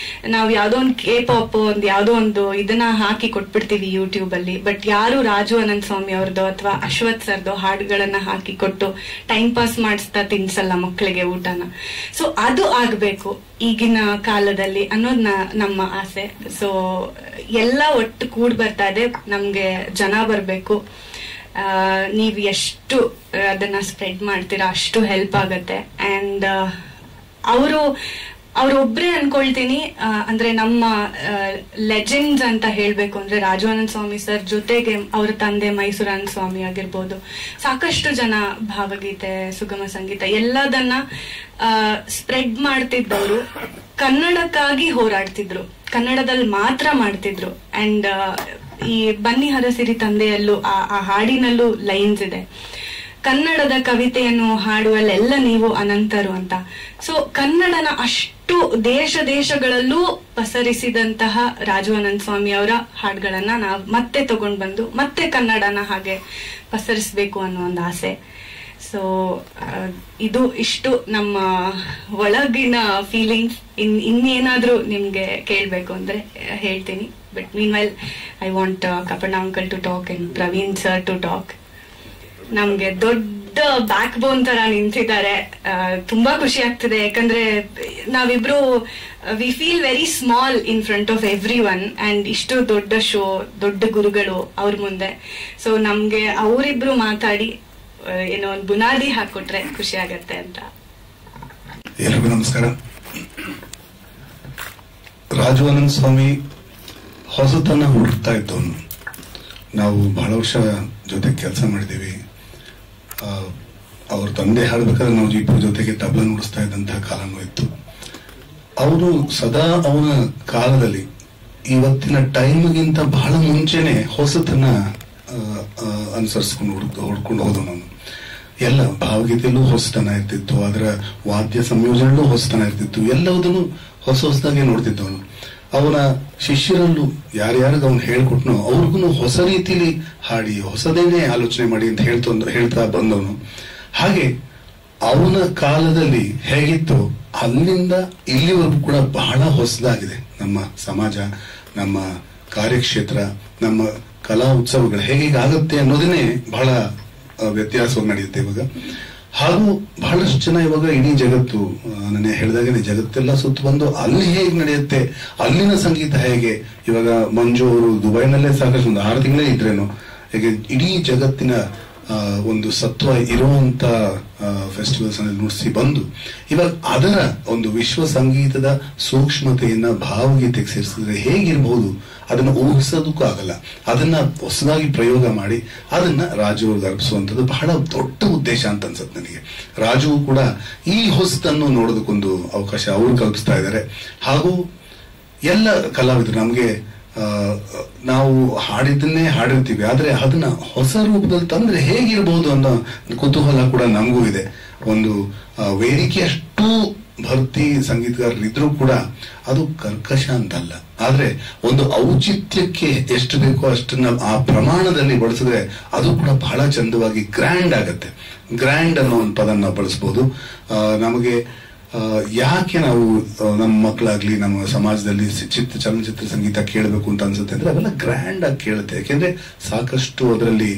ನಾವ್ ಯಾವ್ದೋ ಒಂದು K-pop ಯಾವ್ದೋ ಒಂದು ಇದನ್ನ ಹಾಕಿ ಕೊಟ್ಬಿಡ್ತೀವಿ ಯೂಟ್ಯೂಬ್ ಅಲ್ಲಿ. ಬಟ್ ಯಾರು ರಾಜು ಅನಂತ ಸ್ವಾಮಿ ಅವ್ರದ್ದು ಅಥವಾ ಅಶ್ವಥ್ ಸರ್ದು ಹಾಡುಗಳನ್ನ ಹಾಕಿ ಕೊಟ್ಟು ಟೈಮ್ ಪಾಸ್ ಮಾಡಿಸ್ತಾ ತಿನ್ಸಲ್ಲ ಮಕ್ಕಳಿಗೆ ಊಟನ. ಸೊ ಅದು ಆಗ್ಬೇಕು ಈಗಿನ ಕಾಲದಲ್ಲಿ ಅನ್ನೋದ್ ನಮ್ಮ ಆಸೆ. ಸೊ ಎಲ್ಲ ಒಟ್ಟು ಕೂಡ್ ಬರ್ತಾ ಇದೆ, ನಮ್ಗೆ ಜನ ಬರ್ಬೇಕು. ನೀವು ಎಷ್ಟು ಅದನ್ನ ಸ್ಪ್ರೆಡ್ ಮಾಡ್ತೀರಾ ಅಷ್ಟು ಹೆಲ್ಪ್ ಆಗತ್ತೆ. ಅಂಡ್ ಅವ್ರೊಬ್ರೇ ಅನ್ಕೊಳ್ತೀನಿ, ಅಂದ್ರೆ ನಮ್ಮ ಲೆಜೆಂಡ್ಸ್ ಅಂತ ಹೇಳ್ಬೇಕು ಅಂದ್ರೆ ರಾಜಾನಂದ ಸ್ವಾಮಿ ಸರ್ ಜೊತೆಗೆ ಅವ್ರ ತಂದೆ ಮೈಸೂರಾನಂದ ಸ್ವಾಮಿ ಆಗಿರ್ಬೋದು, ಸಾಕಷ್ಟು ಜನ ಭಾವಗೀತೆ, ಸುಗಮ ಸಂಗೀತ ಎಲ್ಲದನ್ನ ಸ್ಪ್ರೆಡ್ ಮಾಡ್ತಿದ್ದವರು. ಕನ್ನಡಕ್ಕಾಗಿ ಹೋರಾಡ್ತಿದ್ರು, ಕನ್ನಡದಲ್ಲಿ ಮಾತ್ರ ಮಾಡ್ತಿದ್ರು. ಅಂಡ್ ಈ ಬನ್ನಿ ಹರಸಿರಿ ತಂದೆಯಲ್ಲೂ ಆ ಹಾಡಿನಲ್ಲೂ ಲೈನ್ಸ್ ಇದೆ, ಕನ್ನಡದ ಕವಿತೆಯನ್ನು ಹಾಡುವಲ್ಲೆಲ್ಲ ನೀವು ಅನಂತರು ಅಂತ. ಸೊ ಕನ್ನಡನ ಅಷ್ಟು ದೇಶಗಳಲ್ಲೂ ಪಸರಿಸಿದಂತಹ ರಾಜಾನಂದ ಸ್ವಾಮಿ ಅವರ ಹಾಡುಗಳನ್ನ ನಾವು ಮತ್ತೆ ತಗೊಂಡ್ ಬಂದು ಮತ್ತೆ ಕನ್ನಡನ ಹಾಗೆ ಪಸರಿಸ್ಬೇಕು ಅನ್ನೋ ಒಂದು ಆಸೆ. ಸೊ ಇಷ್ಟು ನಮ್ಮ ಒಳಗಿನ ಫೀಲಿಂಗ್ಸ್. ಇನ್ನೇನಾದ್ರೂ ನಿಮ್ಗೆ ಕೇಳ್ಬೇಕು ಅಂದ್ರೆ ಹೇಳ್ತೀನಿ. But meanwhile I want Kappanna uncle to talk and Praveen sir to talk. ನಮ್ಗೆ ದೊಡ್ಡ ಬ್ಯಾಕ್ ಬೋನ್ ತರ ನಿಂತಿದ್ದಾರೆ. ತುಂಬಾ ಖುಷಿ ಆಗ್ತಿದೆ, ಯಾಕಂದ್ರೆ ನಾವಿಬ್ರು we feel very small in front of every one. And ಇಷ್ಟು ದೊಡ್ಡ ಶೋ, ದೊಡ್ಡ ಗುರುಗಳು ಅವ್ರ ಮುಂದೆ. ಸೊ ನಮ್ಗೆ ಅವರಿಬ್ರು ಮಾತಾಡಿ ಏನೋ ಒಂದು ಬುನಾದಿ ಹಾಕೊಟ್ರೆ ಖುಷಿ ಆಗತ್ತೆ ಅಂತ. ಎಲ್ರಿಗೂ ನಮಸ್ಕಾರ. ರಾಜಾನಂದ ಸ್ವಾಮಿ ಹೊಸತನ ಹುಡುಕ್ತಾ ಇದ್ದವನು. ನಾವು ಬಹಳ ವರ್ಷ ಜೊತೆ ಕೆಲಸ ಮಾಡಿದ್ದೀವಿ. ಅವ್ರ ತಂದೆ ಹಾಡ್ಬೇಕಾದ್ರೆ ನಾವು ಇಬ್ಬರ ಜೊತೆಗೆ ತಬಲ ನುಡಿಸ್ತಾ ಇದ್ದಂತಹ ಕಾಲನೂ ಇತ್ತು. ಅವನು ಸದಾ ಅವನ ಕಾಲದಲ್ಲಿ ಇವತ್ತಿನ ಟೈಮ್ಗಿಂತ ಬಹಳ ಮುಂಚೆನೆ ಹೊಸತನ ಅನುಸರಿಸ್ಕೊಂಡು ಹುಡ್ಕೊಂಡು ಹೋದವನು. ಅವನು ಎಲ್ಲ ಭಾವಗೀತೆಯಲ್ಲೂ ಹೊಸತನ ಇರ್ತಿತ್ತು, ಅದರ ವಾದ್ಯ ಸಂಯೋಜನೆಯಲ್ಲೂ ಹೊಸತನ ಇರ್ತಿತ್ತು, ಎಲ್ಲವುದನ್ನು ಹೊಸದಾಗಿ ನೋಡ್ತಿದ್ದವನು. ಅವನ ಶಿಷ್ಯರಲ್ಲೂ ಯಾರ್ಯಾರಿಗೆ ಅವನು ಹೇಳ್ಕೊಟ್ನೋ ಅವ್ರಿಗೂ ಹೊಸ ರೀತಿಲಿ ಹಾಡಿ ಹೊಸದೇನೆ ಆಲೋಚನೆ ಮಾಡಿ ಅಂತ ಹೇಳ್ತಾ ಬಂದವನು. ಹಾಗೆ ಅವನ ಕಾಲದಲ್ಲಿ ಹೇಗಿತ್ತು ಅಲ್ಲಿಂದ ಇಲ್ಲಿವರೆಗೂ ಕೂಡ ಬಹಳ ಹೊಸದಾಗಿದೆ ನಮ್ಮ ಸಮಾಜ, ನಮ್ಮ ಕಾರ್ಯಕ್ಷೇತ್ರ, ನಮ್ಮ ಕಲಾ ಉತ್ಸವಗಳು ಹೇಗಾಗುತ್ತೆ ಅನ್ನೋದನ್ನೇ ಬಹಳ ವ್ಯತ್ಯಾಸವಾಗಿ ನಡೆಯುತ್ತೆ ಇವಾಗ. ಹಾಗೂ ಬಹಳಷ್ಟು ಜನ ಇವಾಗ ಇಡೀ ಜಗತ್ತು, ನನ್ನ ಹೇಳಿದಾಗನೇ ಜಗತ್ತೆಲ್ಲ ಸುತ್ತ ಬಂದು ಅಲ್ಲಿ ಹೇಗೆ ನಡೆಯುತ್ತೆ, ಅಲ್ಲಿನ ಸಂಗೀತ ಹೇಗೆ. ಇವಾಗ ಮಂಜು ಅವರು ದುಬೈನಲ್ಲೇ ಸಾಕಷ್ಟು ಒಂದು 6 ತಿಂಗಳೇ ಇದ್ರೇನು, ಹೇಗೆ ಇಡೀ ಜಗತ್ತಿನ ಒಂದು ಸತ್ವ ಇರುವಂತ ಫೆಸ್ಟಿವಲ್ಸ್ ಅನ್ನು ನುಡಿಸಿ ಬಂದು ಇವಾಗ ಅದರ ಒಂದು ವಿಶ್ವ ಸಂಗೀತದ ಸೂಕ್ಷ್ಮತೆಯನ್ನ ಭಾವಗೀತೆಗೆ ಸೇರಿಸಿದ್ರೆ ಹೇಗಿರ್ಬಹುದು ಅದನ್ನ ಊಹಿಸೋದಕ್ಕೂ ಆಗಲ್ಲ. ಅದನ್ನ ಹೊಸದಾಗಿ ಪ್ರಯೋಗ ಮಾಡಿ ಅದನ್ನ ರಾಜು ಅವ್ರಿಗೆ ಅರ್ಪಿಸುವಂಥದ್ದು ಬಹಳ ದೊಡ್ಡ ಉದ್ದೇಶ ಅಂತ ಅನ್ಸುತ್ತೆ ನನಗೆ. ರಾಜು ಕೂಡ ಈ ಹೊಸತನ್ನು ನೋಡೋದಕ್ಕೊಂದು ಅವಕಾಶ ಅವರು ಕಲ್ಪಿಸ್ತಾ ಇದ್ದಾರೆ. ಹಾಗೂ ಎಲ್ಲ ಕಲಾವಿದರು ನಮ್ಗೆ ನಾವು ಹಾಡಿದ್ದನ್ನೇ ಹಾಡಿರ್ತೀವಿ, ಆದ್ರೆ ಅದನ್ನ ಹೊಸ ರೂಪದಲ್ಲಿ ತಂದ್ರೆ ಹೇಗಿರ್ಬಹುದು ಅನ್ನೋ ಕುತೂಹಲ ಕೂಡ ನಮಗೂ ಇದೆ. ಒಂದು ವೇದಿಕೆ ಅಷ್ಟು ಭರ್ತಿ ಸಂಗೀತಗಾರರಿದ್ರೂ ಕೂಡ ಅದು ಕರ್ಕಶ ಅಂತಲ್ಲ, ಆದ್ರೆ ಒಂದು ಔಚಿತ್ಯಕ್ಕೆ ಎಷ್ಟು ಬೇಕೋ ಅಷ್ಟನ್ನ ಆ ಪ್ರಮಾಣದಲ್ಲಿ ಬಳಸಿದ್ರೆ ಅದು ಕೂಡ ಬಹಳ ಚಂದವಾಗಿ ಗ್ರ್ಯಾಂಡ್ ಆಗತ್ತೆ. ಗ್ರ್ಯಾಂಡ್ ಅನ್ನೋ ಒಂದು ಪದ ನಾವು ಬಳಸಬಹುದು. ನಮಗೆ ಯಾಕೆ ನಾವು ನಮ್ಮ ಮಕ್ಕಳಾಗ್ಲಿ ನಮ್ಮ ಸಮಾಜದಲ್ಲಿ ಚಲನಚಿತ್ರ ಸಂಗೀತ ಕೇಳಬೇಕು ಅಂತ ಅನ್ಸುತ್ತೆ ಅಂದ್ರೆ ಅವೆಲ್ಲ ಗ್ರ್ಯಾಂಡ್ ಆಗಿ ಕೇಳುತ್ತೆ. ಯಾಕೆಂದ್ರೆ ಸಾಕಷ್ಟು ಅದರಲ್ಲಿ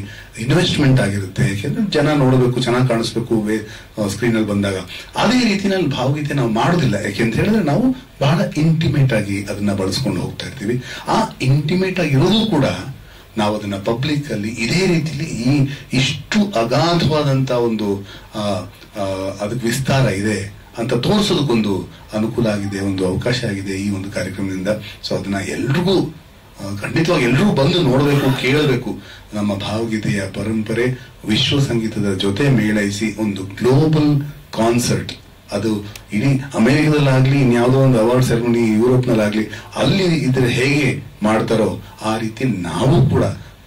ಇನ್ವೆಸ್ಟ್ಮೆಂಟ್ ಆಗಿರುತ್ತೆ. ಯಾಕೆಂದ್ರೆ ಜನ ನೋಡಬೇಕು, ಚೆನ್ನಾಗಿ ಕಾಣಿಸ್ಬೇಕು ಸ್ಕ್ರೀನ್ ಅಲ್ಲಿ ಬಂದಾಗ. ಅದೇ ರೀತಿನಲ್ಲಿ ಭಾವಗೀತೆ ನಾವು ಮಾಡೋದಿಲ್ಲ. ಯಾಕೆಂತ ಹೇಳಿದ್ರೆ ನಾವು ಬಹಳ ಇಂಟಿಮೇಟ್ ಆಗಿ ಅದನ್ನ ಬಳಸ್ಕೊಂಡು ಹೋಗ್ತಾ ಇರ್ತೀವಿ. ಆ ಇಂಟಿಮೇಟ್ ಆಗಿರೋದು ಕೂಡ ನಾವು ಅದನ್ನ ಪಬ್ಲಿಕ್ ಅಲ್ಲಿ ಇದೇ ರೀತಿಲಿ ಇಷ್ಟು ಅಗಾಧವಾದಂತ ಒಂದು ಅದಕ್ಕೆ ವಿಸ್ತಾರ ಇದೆ ಅಂತ ತೋರಿಸೋದಕ್ಕೊಂದು ಅನುಕೂಲ ಆಗಿದೆ, ಒಂದು ಅವಕಾಶ ಆಗಿದೆ ಈ ಒಂದು ಕಾರ್ಯಕ್ರಮದಿಂದ. ಸೊ ಅದನ್ನ ಎಲ್ರಿಗೂ ಖಂಡಿತವಾಗಿ ಎಲ್ಲರೂ ಬಂದು ನೋಡಬೇಕು, ಕೇಳಬೇಕು. ನಮ್ಮ ಭಾವಗೀತೆಯ ಪರಂಪರೆ ವಿಶ್ವ ಸಂಗೀತದ ಜೊತೆ ಮೇಳೈಸಿ ಒಂದು ಗ್ಲೋಬಲ್ ಕಾನ್ಸರ್ಟ್, ಅದು ಇಡೀ ಅಮೆರಿಕದಲ್ಲಾಗ್ಲಿ ಇನ್ಯಾವುದೋ ಒಂದು ಅವಾರ್ಡ್ ಸೆರೆಮನಿ ಯುರೋಪ್ನಲ್ಲಾಗ್ಲಿ ಅಲ್ಲಿ ಇದ್ರೆ ಹೇಗೆ ಮಾಡ್ತಾರೋ ಆ ರೀತಿ ನಾವು ಕೂಡ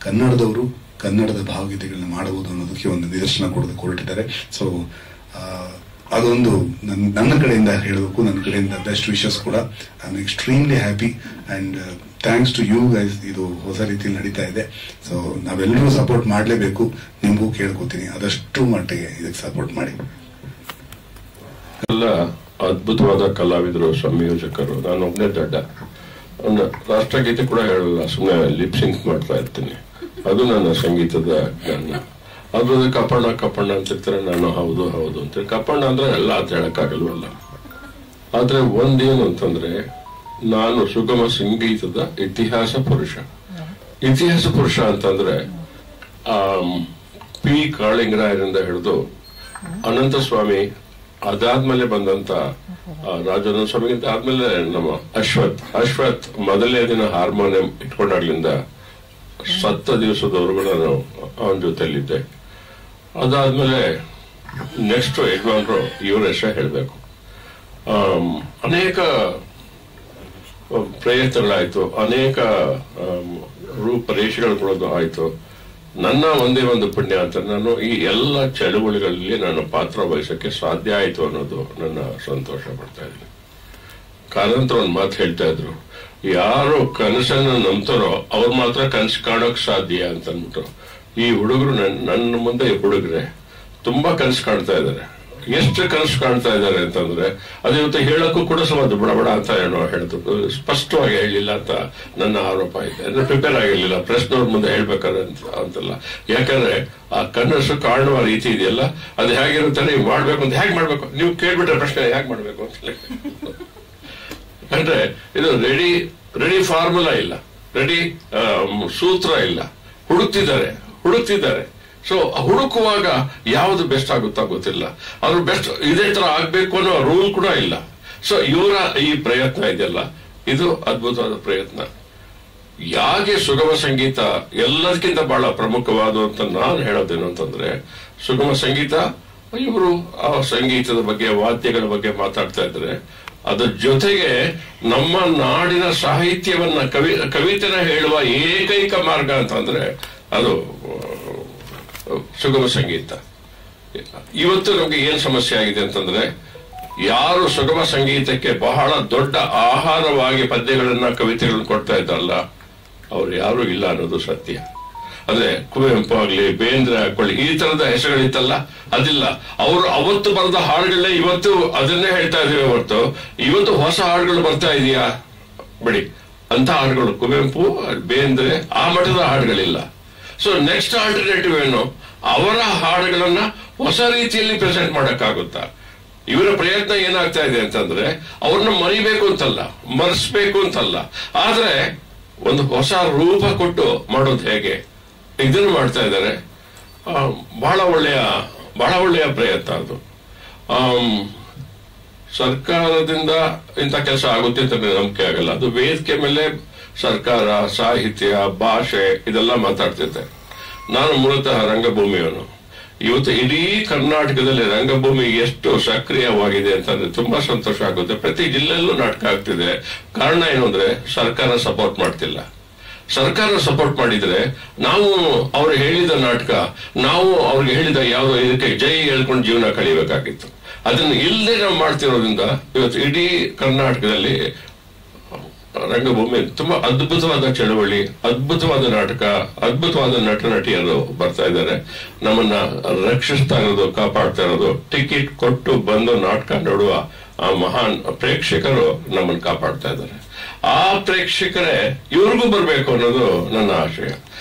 ಕನ್ನಡದವರು ಕನ್ನಡದ ಭಾವಗೀತೆಗಳನ್ನ ಮಾಡಬಹುದು ಅನ್ನೋದಕ್ಕೆ ಒಂದು ನಿದರ್ಶನ ಕೊಡೋದಕ್ಕೆ ಹೊರಟಿದ್ದಾರೆ. ಸೊ ಅದೊಂದು ನನ್ನ ಕಡೆಯಿಂದ ಹೇಳಬೇಕು, ನನ್ನ ಕಡೆಯಿಂದ ಬೆಸ್ಟ್ ವಿಶಸ್ ಕೂಡ. I am extremely happy and thanks to you guys. ಇದು ಹೊಸ ರೀತಿಯಲ್ಲಿ ನಡೀತಾ ಇದೆ. ಸೊ ನಾವೆಲ್ಲರೂ ಸಪೋರ್ಟ್ ಮಾಡಲೇಬೇಕು. ನಿಮಗೂ ಕೇಳ್ಕೊತೀನಿ, ಆದಷ್ಟು ಮಟ್ಟಿಗೆ ಇದಕ್ಕೆ ಸಪೋರ್ಟ್ ಮಾಡಿ. ಎಲ್ಲ ಅದ್ಭುತವಾದ ಕಲಾವಿದರು, ಸಂಯೋಜಕರು. ನಾನು ಒಬ್ಬನೇ ದಡ್ಡ. ರಾಷ್ಟ್ರಗೀತೆ ಕೂಡ ಹೇಳಲ್ಲ, ಸುಮ್ಮನೆ ಲಿಪ್ ಸಿಂಕ್ ಮಾಡ್ತಾ ಇರ್ತೀನಿ. ಅದು ನನ್ನ ಸಂಗೀತದ ಜ್ಞಾನ. ಅದು ಕಪ್ಪಣ್ಣ ಅಂತಿರ್ತಾರೆ, ನಾನು ಹೌದು ಹೌದು ಅಂತ. ಕಪ್ಪಣ್ಣ ಅಂದ್ರೆ ಎಲ್ಲ ಅಂತ ಹೇಳಕ್ಕಾಗಲ್ವಲ್ಲ. ಆದ್ರೆ ಒಂದೇನು ಅಂತಂದ್ರೆ ನಾನು ಸುಗಮ ಸಂಗೀತದ ಇತಿಹಾಸ ಪುರುಷ. ಇತಿಹಾಸ ಪುರುಷ ಅಂತಂದ್ರೆ ಪಿ ಕಾಳಿಂಗರಾಯರಿಂದ ಹಿಡಿದು ಅನಂತಸ್ವಾಮಿ, ಅದಾದ್ಮೇಲೆ ಬಂದಂತ ರಾಜೇಂದ್ರ ಸ್ವಾಮಿಗಿಂತ ಆದ್ಮೇಲೆ ನಮ್ಮ ಅಶ್ವಥ್ ಮೊದಲನೇ ದಿನ ಹಾರ್ಮೋನಿಯಂ ಇಟ್ಕೊಂಡಾಗ್ಲಿಂದ ಸತ್ತ ದಿವಸದವರೆಗೂ ನಾನು ಅವನ ಜೊತೆಲಿದ್ದೆ. ಅದಾದ್ಮೇಲೆ ನೆಕ್ಸ್ಟ್ ಯಜಮಾನ್ರು ಇವ್ರ ಹೆಸರೇ ಹೇಳಬೇಕು. ಅನೇಕ ಪ್ರಯತ್ನಗಳಾಯ್ತು, ಅನೇಕ ರೂಪರೇಷೆಗಳು ಆಯ್ತು. ನನ್ನ ಒಂದೇ ಒಂದು ಪುಣ್ಯ ಅಂತ ನಾನು ಈ ಎಲ್ಲ ಚಳುವಳಿಗಳಲ್ಲಿ ನನ್ನ ಪಾತ್ರ ವಹಿಸಕ್ಕೆ ಸಾಧ್ಯ ಆಯ್ತು ಅನ್ನೋದು ನನ್ನ ಸಂತೋಷ ಪಡ್ತಾ ಇದ್ದೀನಿ. ಕಾರಂತರ ಒಂದು ಮಾತು ಹೇಳ್ತಾ ಇದ್ರು, ಯಾರು ಕನಸನ್ನು ನಂಬ್ತಾರೋ ಅವ್ರು ಮಾತ್ರ ಕನಸು ಕಾಣೋಕ್ ಸಾಧ್ಯ ಅಂತ ಅಂದ್ಬಿಟ್ಟು. ಈ ಹುಡುಗರು ನನ್ನ ಮುಂದೆ ಈ ಹುಡುಗರೆ ತುಂಬಾ ಕನಸು ಕಾಣ್ತಾ ಇದ್ದಾರೆ. ಎಷ್ಟು ಕನಸು ಕಾಣ್ತಾ ಇದ್ದಾರೆ ಅಂತಂದ್ರೆ ಅದೇ ಇವತ್ತು ಹೇಳಕ್ಕೂ ಕೂಡ ಸ್ವಲ್ಪ ಬಡ ಅಂತ ಏನೋ ಹೇಳಿದ್ರು, ಸ್ಪಷ್ಟವಾಗಿ ಹೇಳಿಲ್ಲ ಅಂತ ನನ್ನ ಆರೋಪ ಇದೆ. ಅಂದ್ರೆ ಪ್ರಿಪೇರ್ ಆಗಿರ್ಲಿಲ್ಲ ಪ್ರೆಸ್ನವ್ರ ಮುಂದೆ ಹೇಳ್ಬೇಕಾದ್ರೆ ಅಂತಲ್ಲ. ಯಾಕಂದ್ರೆ ಆ ಕನಸು ಕಾಣುವ ರೀತಿ ಇದೆಯಲ್ಲ, ಅದು ಹೇಗಿರುತ್ತೆ, ನೀವು ಮಾಡ್ಬೇಕು ಅಂತ ಹೇಗೆ ಮಾಡ್ಬೇಕು, ನೀವು ಕೇಳ್ಬಿಟ್ರೆ ಪ್ರಶ್ನೆ ಹೇಗೆ ಮಾಡ್ಬೇಕು ಅಂತ. ಅಂದ್ರೆ ಇದು ರೆಡಿ ಫಾರ್ಮುಲಾ ಇಲ್ಲ, ರೆಡಿ ಸೂತ್ರ ಇಲ್ಲ, ಹುಡುಕ್ತಿದ್ದಾರೆ. ಸೊ ಹುಡುಕುವಾಗ ಯಾವ್ದು ಬೆಸ್ಟ್ ಆಗುತ್ತಾ ಗೊತ್ತಿಲ್ಲ, ಅದ್ರ ಬೆಸ್ಟ್ ಇದೇ ತರ ಆಗ್ಬೇಕು ಅನ್ನೋ ರೂಲ್ ಕೂಡ ಇಲ್ಲ. ಸೊ ಇವರ ಈ ಪ್ರಯತ್ನ ಇದೆಯಲ್ಲ, ಇದು ಅದ್ಭುತವಾದ ಪ್ರಯತ್ನ. ಯಾಕೆ ಸುಗಮ ಸಂಗೀತ ಎಲ್ಲದಕ್ಕಿಂತ ಬಹಳ ಪ್ರಮುಖವಾದ ಅಂತ ನಾನು ಹೇಳೋದೇನು ಅಂತಂದ್ರೆ, ಸುಗಮ ಸಂಗೀತ ಇವರು ಆ ಸಂಗೀತದ ಬಗ್ಗೆ, ವಾದ್ಯಗಳ ಬಗ್ಗೆ ಮಾತಾಡ್ತಾ ಇದ್ರೆ, ಅದ್ರ ಜೊತೆಗೆ ನಮ್ಮ ನಾಡಿನ ಸಾಹಿತ್ಯವನ್ನ ಕವಿತೆನ ಹೇಳುವ ಏಕೈಕ ಮಾರ್ಗ ಅಂತಂದ್ರೆ ಅದು ಸುಗಮ ಸಂಗೀತ. ಇವತ್ತು ನಮ್ಗೆ ಏನ್ ಸಮಸ್ಯೆ ಆಗಿದೆ ಅಂತಂದ್ರೆ, ಯಾರು ಸುಗಮ ಸಂಗೀತಕ್ಕೆ ಬಹಳ ದೊಡ್ಡ ಆಹಾರವಾಗಿ ಪದ್ಯಗಳನ್ನ ಕವಿತೆಗಳನ್ನ ಕೊಡ್ತಾ ಇದ್ದಾರಲ್ಲ, ಅವ್ರು ಯಾರು ಇಲ್ಲ ಅನ್ನೋದು ಸತ್ಯ. ಅಂದ್ರೆ ಕುವೆಂಪು ಆಗ್ಲಿ, ಬೇಂದ್ರೆ ಹಾಕೊಳ್ಳಿ, ಈ ತರದ ಹೆಸರುಗಳಿತ್ತಲ್ಲ, ಅದಿಲ್ಲ. ಅವರು ಅವತ್ತು ಬರೆದ ಹಾಡುಗಳನ್ನೇ ಇವತ್ತು ಅದನ್ನೇ ಹೇಳ್ತಾ ಇದೀವಿ ಹೊರತು ಇವತ್ತು ಹೊಸ ಹಾಡುಗಳು ಬರ್ತಾ ಇದೆಯಾ? ಬಿಡಿ, ಅಂತ ಹಾಡುಗಳು ಕುವೆಂಪು, ಬೇಂದ್ರೆ ಆ ಮಟ್ಟದ ಹಾಡುಗಳಿಲ್ಲ. ಸೊ ನೆಕ್ಸ್ಟ್ ಆಲ್ಟರ್ನೇಟಿವ್ ಏನು? ಅವರ ಹಾಡುಗಳನ್ನ ಹೊಸ ರೀತಿಯಲ್ಲಿ ಪ್ರೆಸೆಂಟ್ ಮಾಡಕ್ಕಾಗುತ್ತಾ? ಇವರ ಪ್ರಯತ್ನ ಏನಾಗ್ತಾ ಇದೆ ಅಂತಂದ್ರೆ, ಅವ್ರನ್ನ ಮರಿಬೇಕು ಅಂತಲ್ಲ, ಮರೆಸ್ಬೇಕು ಅಂತಲ್ಲ, ಆದ್ರೆ ಒಂದು ಹೊಸ ರೂಪ ಕೊಟ್ಟು ಮಾಡೋದು ಹೇಗೆ, ಇದನ್ನು ಮಾಡ್ತಾ ಇದ್ದಾರೆ. ಬಹಳ ಒಳ್ಳೆಯ ಪ್ರಯತ್ನ ಅದು. ಸರ್ಕಾರದಿಂದ ಇಂಥ ಕೆಲಸ ಆಗುತ್ತೆ ಅಂತ ನಂಬಿಕೆ ಆಗಲ್ಲ. ಅದು ವೇದಿಕೆ ಮೇಲೆ ಸರ್ಕಾರ, ಸಾಹಿತ್ಯ, ಭಾಷೆ ಇದೆಲ್ಲ ಮಾತಾಡ್ತಿದ್ದೆ. ನಾನು ಮೂಲತಃ ರಂಗಭೂಮಿಯವನು. ಇವತ್ತು ಇಡೀ ಕರ್ನಾಟಕದಲ್ಲಿ ರಂಗಭೂಮಿ ಎಷ್ಟು ಸಕ್ರಿಯವಾಗಿದೆ ಅಂತಂದ್ರೆ ತುಂಬಾ ಸಂತೋಷ ಆಗುತ್ತೆ. ಪ್ರತಿ ಜಿಲ್ಲೆಯಲ್ಲೂ ನಾಟಕ ಆಗ್ತಿದೆ. ಕಾರಣ ಏನು ಅಂದ್ರೆ, ಸರ್ಕಾರ ಸಪೋರ್ಟ್ ಮಾಡ್ತಿಲ್ಲ. ಸರ್ಕಾರ ಸಪೋರ್ಟ್ ಮಾಡಿದ್ರೆ ನಾವು ಅವ್ರು ಹೇಳಿದ ನಾಟಕ, ನಾವು ಅವ್ರಿಗೆ ಹೇಳಿದ ಯಾವುದೋ ಇದಕ್ಕೆ ಜೈ ಹೇಳ್ಕೊಂಡು ಜೀವನ ಕಳಿಬೇಕಾಗಿತ್ತು. ಅದನ್ನ ಇಲ್ಲದೆ ನಾವು ಮಾಡ್ತಿರೋದ್ರಿಂದ ಇವತ್ತು ಇಡೀ ಕರ್ನಾಟಕದಲ್ಲಿ ರಂಗಭೂಮಿ ತುಂಬಾ ಅದ್ಭುತವಾದ ಚಳವಳಿ, ಅದ್ಭುತವಾದ ನಾಟಕ, ಅದ್ಭುತವಾದ ನಟ ನಟಿಯರು ಬರ್ತಾ ಇದ್ದಾರೆ. ನಮ್ಮನ್ನ ರಕ್ಷಿಸ್ತಾ ಇರೋದು, ಕಾಪಾಡ್ತಾ ಇರೋದು, ಟಿಕೆಟ್ ಕೊಟ್ಟು ಬಂದು ನಾಟಕ ನೋಡುವ ಆ ಮಹಾನ್ ಪ್ರೇಕ್ಷಕರು ನಮ್ಮನ್ನು ಕಾಪಾಡ್ತಾ ಇದ್ದಾರೆ. ಆ ಪ್ರೇಕ್ಷಕರೇ ಇವ್ರಿಗೂ ಬರ್ಬೇಕು ಅನ್ನೋದು ನನ್ನ ಆಶಯ.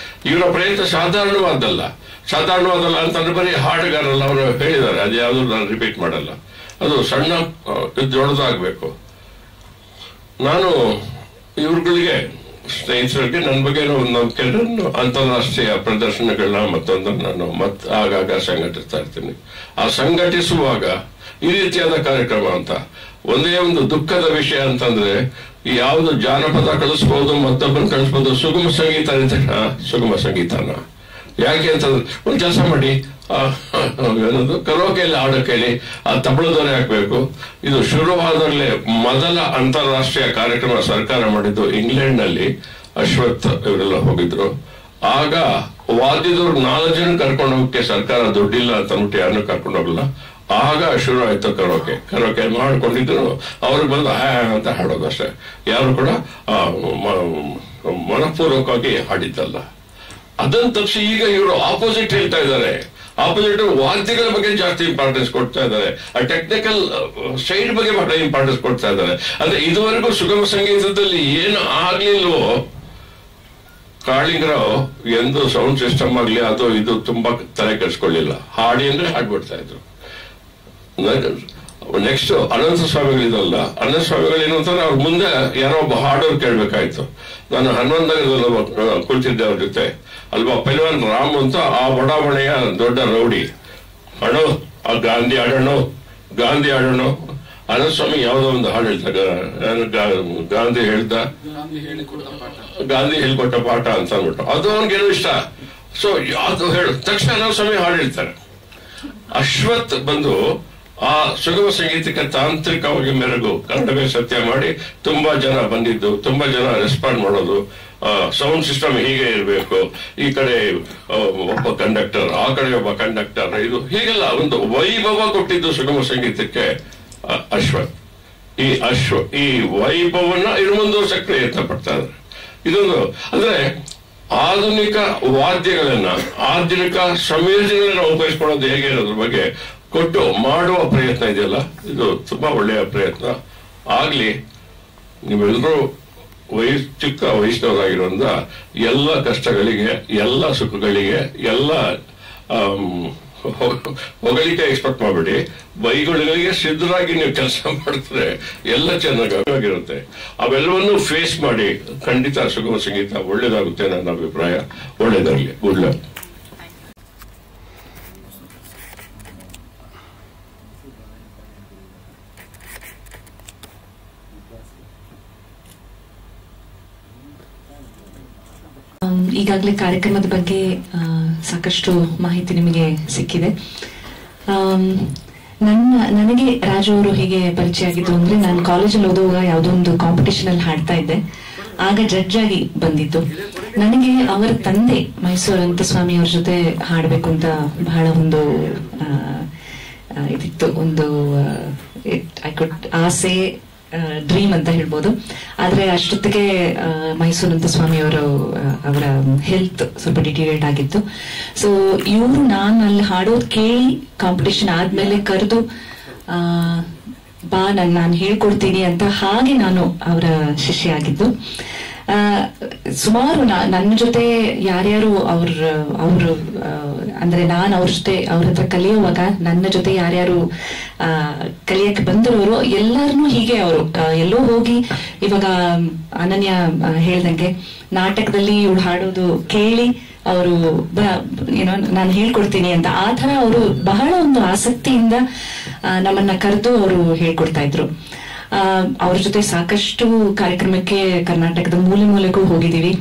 ಇವರ ಪ್ರಯತ್ನ ಸಾಧಾರಣವಾದಲ್ಲ ಅಂತಂದ್ರೆ ಬರೀ ಹಾಡುಗಾರಲ್ಲ, ಅವರು ಹೇಳಿದ್ದಾರೆ, ಅದು ಯಾವ್ದು ನಾನು ರಿಪೀಟ್ ಮಾಡಲ್ಲ. ಅದು ಸಣ್ಣ ದೊಡ್ಡದಾಗ್ಬೇಕು. ನಾನು ಇವ್ರುಗಳಿಗೆ, ಸ್ನೇಹಿತರಿಗೆ ನನ್ನ ಬಗ್ಗೆ ಕೆಲವೊಂದು ಅಂತಾರಾಷ್ಟ್ರೀಯ ಪ್ರದರ್ಶನಗಳನ್ನ ಮತ್ತೊಂದನ್ನು ನಾನು ಆಗಾಗ ಸಂಘಟಿಸ್ತಾ ಇರ್ತೀನಿ. ಆ ಸಂಘಟಿಸುವಾಗ ಈ ರೀತಿಯಾದ ಕಾರ್ಯಕ್ರಮ ಅಂತ ಒಂದೇ ಒಂದು ದುಃಖದ ವಿಷಯ ಅಂತಂದ್ರೆ, ಯಾವುದು ಜಾನಪದ ಕಳಿಸ್ಬೋದು, ಮತ್ತೊಬ್ಬನ ಕಳಿಸ್ಬೋದು, ಸುಗಮ ಸಂಗೀತನ ಯಾಕೆ ಅಂತಂದ್ರೆ, ಒಂದು ಕೆಲಸ ಮಾಡಿ, ಏನದು ಕರೋಕೆಯಲ್ಲಿ ಹಾಡೋಕೆ ಹೇಳಿ ಆ ತಬಲದವರೇ ಹಾಕ್ಬೇಕು. ಇದು ಶುರುವಾದಾಗಲೇ ಮೊದಲ ಅಂತಾರಾಷ್ಟ್ರೀಯ ಕಾರ್ಯಕ್ರಮ ಸರ್ಕಾರ ಮಾಡಿದ್ದು ಇಂಗ್ಲೆಂಡ್ ನಲ್ಲಿ. ಅಶ್ವಥ್ ಇವರೆಲ್ಲ ಹೋಗಿದ್ರು. ಆಗ ವಾದ್ಯದವ್ರು 4 ಜನ ಕರ್ಕೊಂಡು ಹೋಗಕ್ಕೆ ಸರ್ಕಾರ ದುಡ್ಡಿಲ್ಲ ಅಂತ ಅಂದ್ಬಿಟ್ಟು ಯಾರನ್ನೂ ಕರ್ಕೊಂಡು ಹೋಗಲ್ಲ. ಆಗ ಶುರು ಆಯ್ತು ಕರೋಕೆ ಮಾಡ್ಕೊಂಡಿದ್ರು. ಅವ್ರಿಗೆ ಬಂದು ಅಂತ ಹಾಡೋದಷ್ಟೇ, ಯಾರು ಕೂಡ ಮನಪೂರ್ವಕವಾಗಿ ಹಾಡಿದ್ದಲ್ಲ. ಅದನ್ನ ತಪ್ಪಿಸಿ ಈಗ ಇವರು ಆಪೋಸಿಟ್ ಹೇಳ್ತಾ ಇದ್ದಾರೆ. ಆಪೋಸಿಟ್ ವಾದ್ಯಗಳ ಬಗ್ಗೆ ಜಾಸ್ತಿ ಇಂಪಾರ್ಟೆನ್ಸ್ ಕೊಡ್ತಾ ಇದ್ದಾರೆ, ಆ ಟೆಕ್ನಿಕಲ್ ಸೈಡ್ ಬಗ್ಗೆ ಬಹಳ ಇಂಪಾರ್ಟೆನ್ಸ್ ಕೊಡ್ತಾ ಇದ್ದಾರೆ. ಅಂದ್ರೆ ಇದುವರೆಗೂ ಸುಗಮ ಸಂಗೀತದಲ್ಲಿ ಏನು ಆಗ್ಲಿಲ್ವೋ, ಕಾಳಿಂಗರಾವ್ ಎಂದು ಸೌಂಡ್ ಸಿಸ್ಟಮ್ ಆಗ್ಲಿ ಅದು ಇದು ತುಂಬಾ ತಲೆ ಕೆಡಿಸ್ಕೊಳ್ಳಿಲ್ಲ. ಹಾಡಿ ಅಂದ್ರೆ ಹಾಡ್ಬಿಡ್ತಾ ಇದ್ರು. ನೆಕ್ಸ್ಟ್ ಅನಂತ ಸ್ವಾಮಿಗಳಿದಲ್ಲ, ಅನಂತ ಸ್ವಾಮಿಗಳು ಏನು ಅಂತಂದ್ರೆ ಅವ್ರ ಮುಂದೆ ಯಾರೋ ಒಬ್ಬ ಹಾಡೋರು ಕೇಳ್ಬೇಕಾಯ್ತು. ನಾನು ಹನುಮಂತನಗರದಲ್ಲಿ ಕುಳಿತಿದ್ದೆ ಅವ್ರ ಜೊತೆ. ಅಲ್ವಾ ಪೈಲ್ವಾನ್ ರಾಮ್ ಅಂತ ಆ ಬಡಾವಣೆಯ ದೊಡ್ಡ ರೌಡಿ. ಅಣ್ಣೋ ಆ ಗಾಂಧಿ ಆಡೋಣ, ಗಾಂಧಿ ಆಡೋಣ. ಅನಂತ ಸ್ವಾಮಿ ಯಾವುದೋ ಒಂದು ಹಾಡು ಹೇಳ್ತಾರೆ, ಗಾಂಧಿ ಹೇಳಿಕೊಟ್ಟ ಪಾಠ ಅಂತ ಅಂದ್ಬಿಟ್ಟು ಅದು ಅವ್ನಿಗೇನು ಇಷ್ಟ. ಸೊ ಯಾವ್ದು ಹೇಳು ತಕ್ಷಣ ಅನಂತ ಸ್ವಾಮಿ ಹಾಡು ಹೇಳ್ತಾರೆ. ಅಶ್ವಥ್ ಬಂದು ಆ ಸುಗಮ ಸಂಗೀತಕ್ಕೆ ತಾಂತ್ರಿಕವಾಗಿ ಮೆರುಗು ಕನ್ನಡವೇ ಸತ್ಯ ಮಾಡಿ ತುಂಬಾ ಜನ ಬಂದಿದ್ದು, ತುಂಬಾ ಜನ ರೆಸ್ಪಾಂಡ್ ಮಾಡೋದು. ಸೌಂಡ್ ಸಿಸ್ಟಮ್ ಹೀಗೆ ಇರಬೇಕು, ಈ ಕಡೆ ಒಬ್ಬ ಕಂಡಕ್ಟರ್, ಆ ಕಡೆ ಒಬ್ಬ ಕಂಡಕ್ಟರ್, ಇದು ಹೀಗೆಲ್ಲ ಒಂದು ವೈಭವ ಕೊಟ್ಟಿದ್ದು ಸುಗಮ ಸಂಗೀತಕ್ಕೆ ಅಶ್ವಥ್. ಈ ವೈಭವನ್ನ ಇನ್ನು ಮುಂದುವರ್ಸಕ್ಕೆ ಪ್ರಯತ್ನ ಪಡ್ತಾ ಇದ್ದಾರೆ. ಇದೊಂದು ಅಂದ್ರೆ ಆಧುನಿಕ ವಾದ್ಯಗಳನ್ನ, ಆಧುನಿಕ ಸಂಯೋಜನೆಗಳನ್ನ ಉಪಯೋಗಿಸ್ಕೊಳ್ಳೋದು ಹೇಗೆ ಅನ್ನೋದ್ರ ಬಗ್ಗೆ ಕೊಟ್ಟು ಮಾಡುವ ಪ್ರಯತ್ನ ಇದೆಯಲ್ಲ, ಇದು ತುಂಬಾ ಒಳ್ಳೆಯ ಪ್ರಯತ್ನ ಆಗ್ಲಿ. ನೀವೆಲ್ಲರೂ ಚಿಕ್ಕ ವಯಸ್ಸಿನವರಾಗಿರೋದ್ರಿಂದ ಎಲ್ಲ ಕಷ್ಟಗಳಿಗೆ, ಎಲ್ಲ ಸುಖಗಳಿಗೆ, ಎಲ್ಲ ಹೊಗಳಿಕೆ ಎಕ್ಸ್ಪೆಕ್ಟ್ ಮಾಡಬೇಡಿ. ಬೈಗಳಿಗೆ ಸಿದ್ಧರಾಗಿ ನೀವು ಕೆಲಸ ಮಾಡಿದ್ರೆ ಎಲ್ಲ ಚೆನ್ನಾಗಿರುತ್ತೆ. ಅವೆಲ್ಲವನ್ನೂ ಫೇಸ್ ಮಾಡಿ ಖಂಡಿತ ಸುಗಮ ಸಂಗೀತ ಒಳ್ಳೇದಾಗುತ್ತೆ ನನ್ನ ಅಭಿಪ್ರಾಯ. ಒಳ್ಳೇದಾಗಲಿ. Good luck. ಈಗಾಗಲೇ ಕಾರ್ಯಕ್ರಮದ ಬಗ್ಗೆ ಸಾಕಷ್ಟು ಮಾಹಿತಿ ನಿಮಗೆ ಸಿಕ್ಕಿದೆ. ನನಗೆ ರಾಜು ಅವರು ಹೇಗೆ ಪರಿಚಯ ಆಗಿದ್ರು ಅಂದ್ರೆ, ನಾನು ಕಾಲೇಜಲ್ಲಿ ಓದುವಾಗ ಯಾವುದೋ ಒಂದು ಕಾಂಪಿಟೇಷನ್ ಅಲ್ಲಿ ಹಾಡ್ತಾ ಇದ್ದೆ. ಆಗ ಜಡ್ಜ್ ಆಗಿ ಬಂದಿದ್ದು. ನನಗೆ ಅವರ ತಂದೆ ಮೈಸೂರು ಅನಂತಸ್ವಾಮಿ ಅವ್ರ ಜೊತೆ ಹಾಡ್ಬೇಕು ಅಂತ ಬಹಳ ಒಂದು ಇದಿತ್ತು, ಒಂದು ಆಸೆ, ಡ್ರೀಮ್ ಅಂತ ಹೇಳ್ಬೋದು. ಆದ್ರೆ ಅಷ್ಟೊತ್ತಿಗೆ ಮೈಸೂರು ಅನಂತಸ್ವಾಮಿ ಅವರ ಹೆಲ್ತ್ ಸ್ವಲ್ಪ ಡಿಟೀರಿಯೇಟ್ ಆಗಿತ್ತು. ಸೊ ಇವರು ನಾನು ಅಲ್ಲಿ ಹಾಡೋದು ಕೇಳಿ ಕಾಂಪಿಟೇಷನ್ ಆದ್ಮೇಲೆ ಕರೆದು ಬಾ ನಾನು ಹೇಳ್ಕೊಡ್ತೀನಿ ಅಂತ, ಹಾಗೆ ನಾನು ಅವರ ಶಿಷ್ಯ ಆಗಿದ್ದು. ಸುಮಾರು ನನ್ನ ಜೊತೆ ಯಾರ್ಯಾರು ಅವರು ಅಂದ್ರೆ ನಾನು ಅವ್ರ ಜೊತೆ ಅವ್ರ ಹತ್ರ ಕಲಿಯುವಾಗ ನನ್ನ ಜೊತೆ ಯಾರ್ಯಾರು ಕಲಿಯಕ್ಕೆ ಬಂದಿರೋರು ಎಲ್ಲಾರನ್ನೂ ಹೀಗೆ ಅವರು ಎಲ್ಲೋ ಹೋಗಿ, ಇವಾಗ ಅನನ್ಯ ಹೇಳ್ದಂಗೆ ನಾಟಕದಲ್ಲಿ ಇವಳು ಹಾಡೋದು ಕೇಳಿ ಅವರು ಏನೋ ನಾನು ಹೇಳ್ಕೊಡ್ತೀನಿ ಅಂತ, ಆ ತರ ಅವರು ಬಹಳ ಒಂದು ಆಸಕ್ತಿಯಿಂದ ನಮ್ಮನ್ನ ಕರೆದು ಅವರು ಹೇಳ್ಕೊಡ್ತಾ ಇದ್ರು. ಅವ್ರ ಜೊತೆ ಸಾಕಷ್ಟು ಕಾರ್ಯಕ್ರಮಕ್ಕೆ ಕರ್ನಾಟಕದ ಮೂಲೆ ಮೂಲೆಗೂ ಹೋಗಿದ್ದೀವಿ.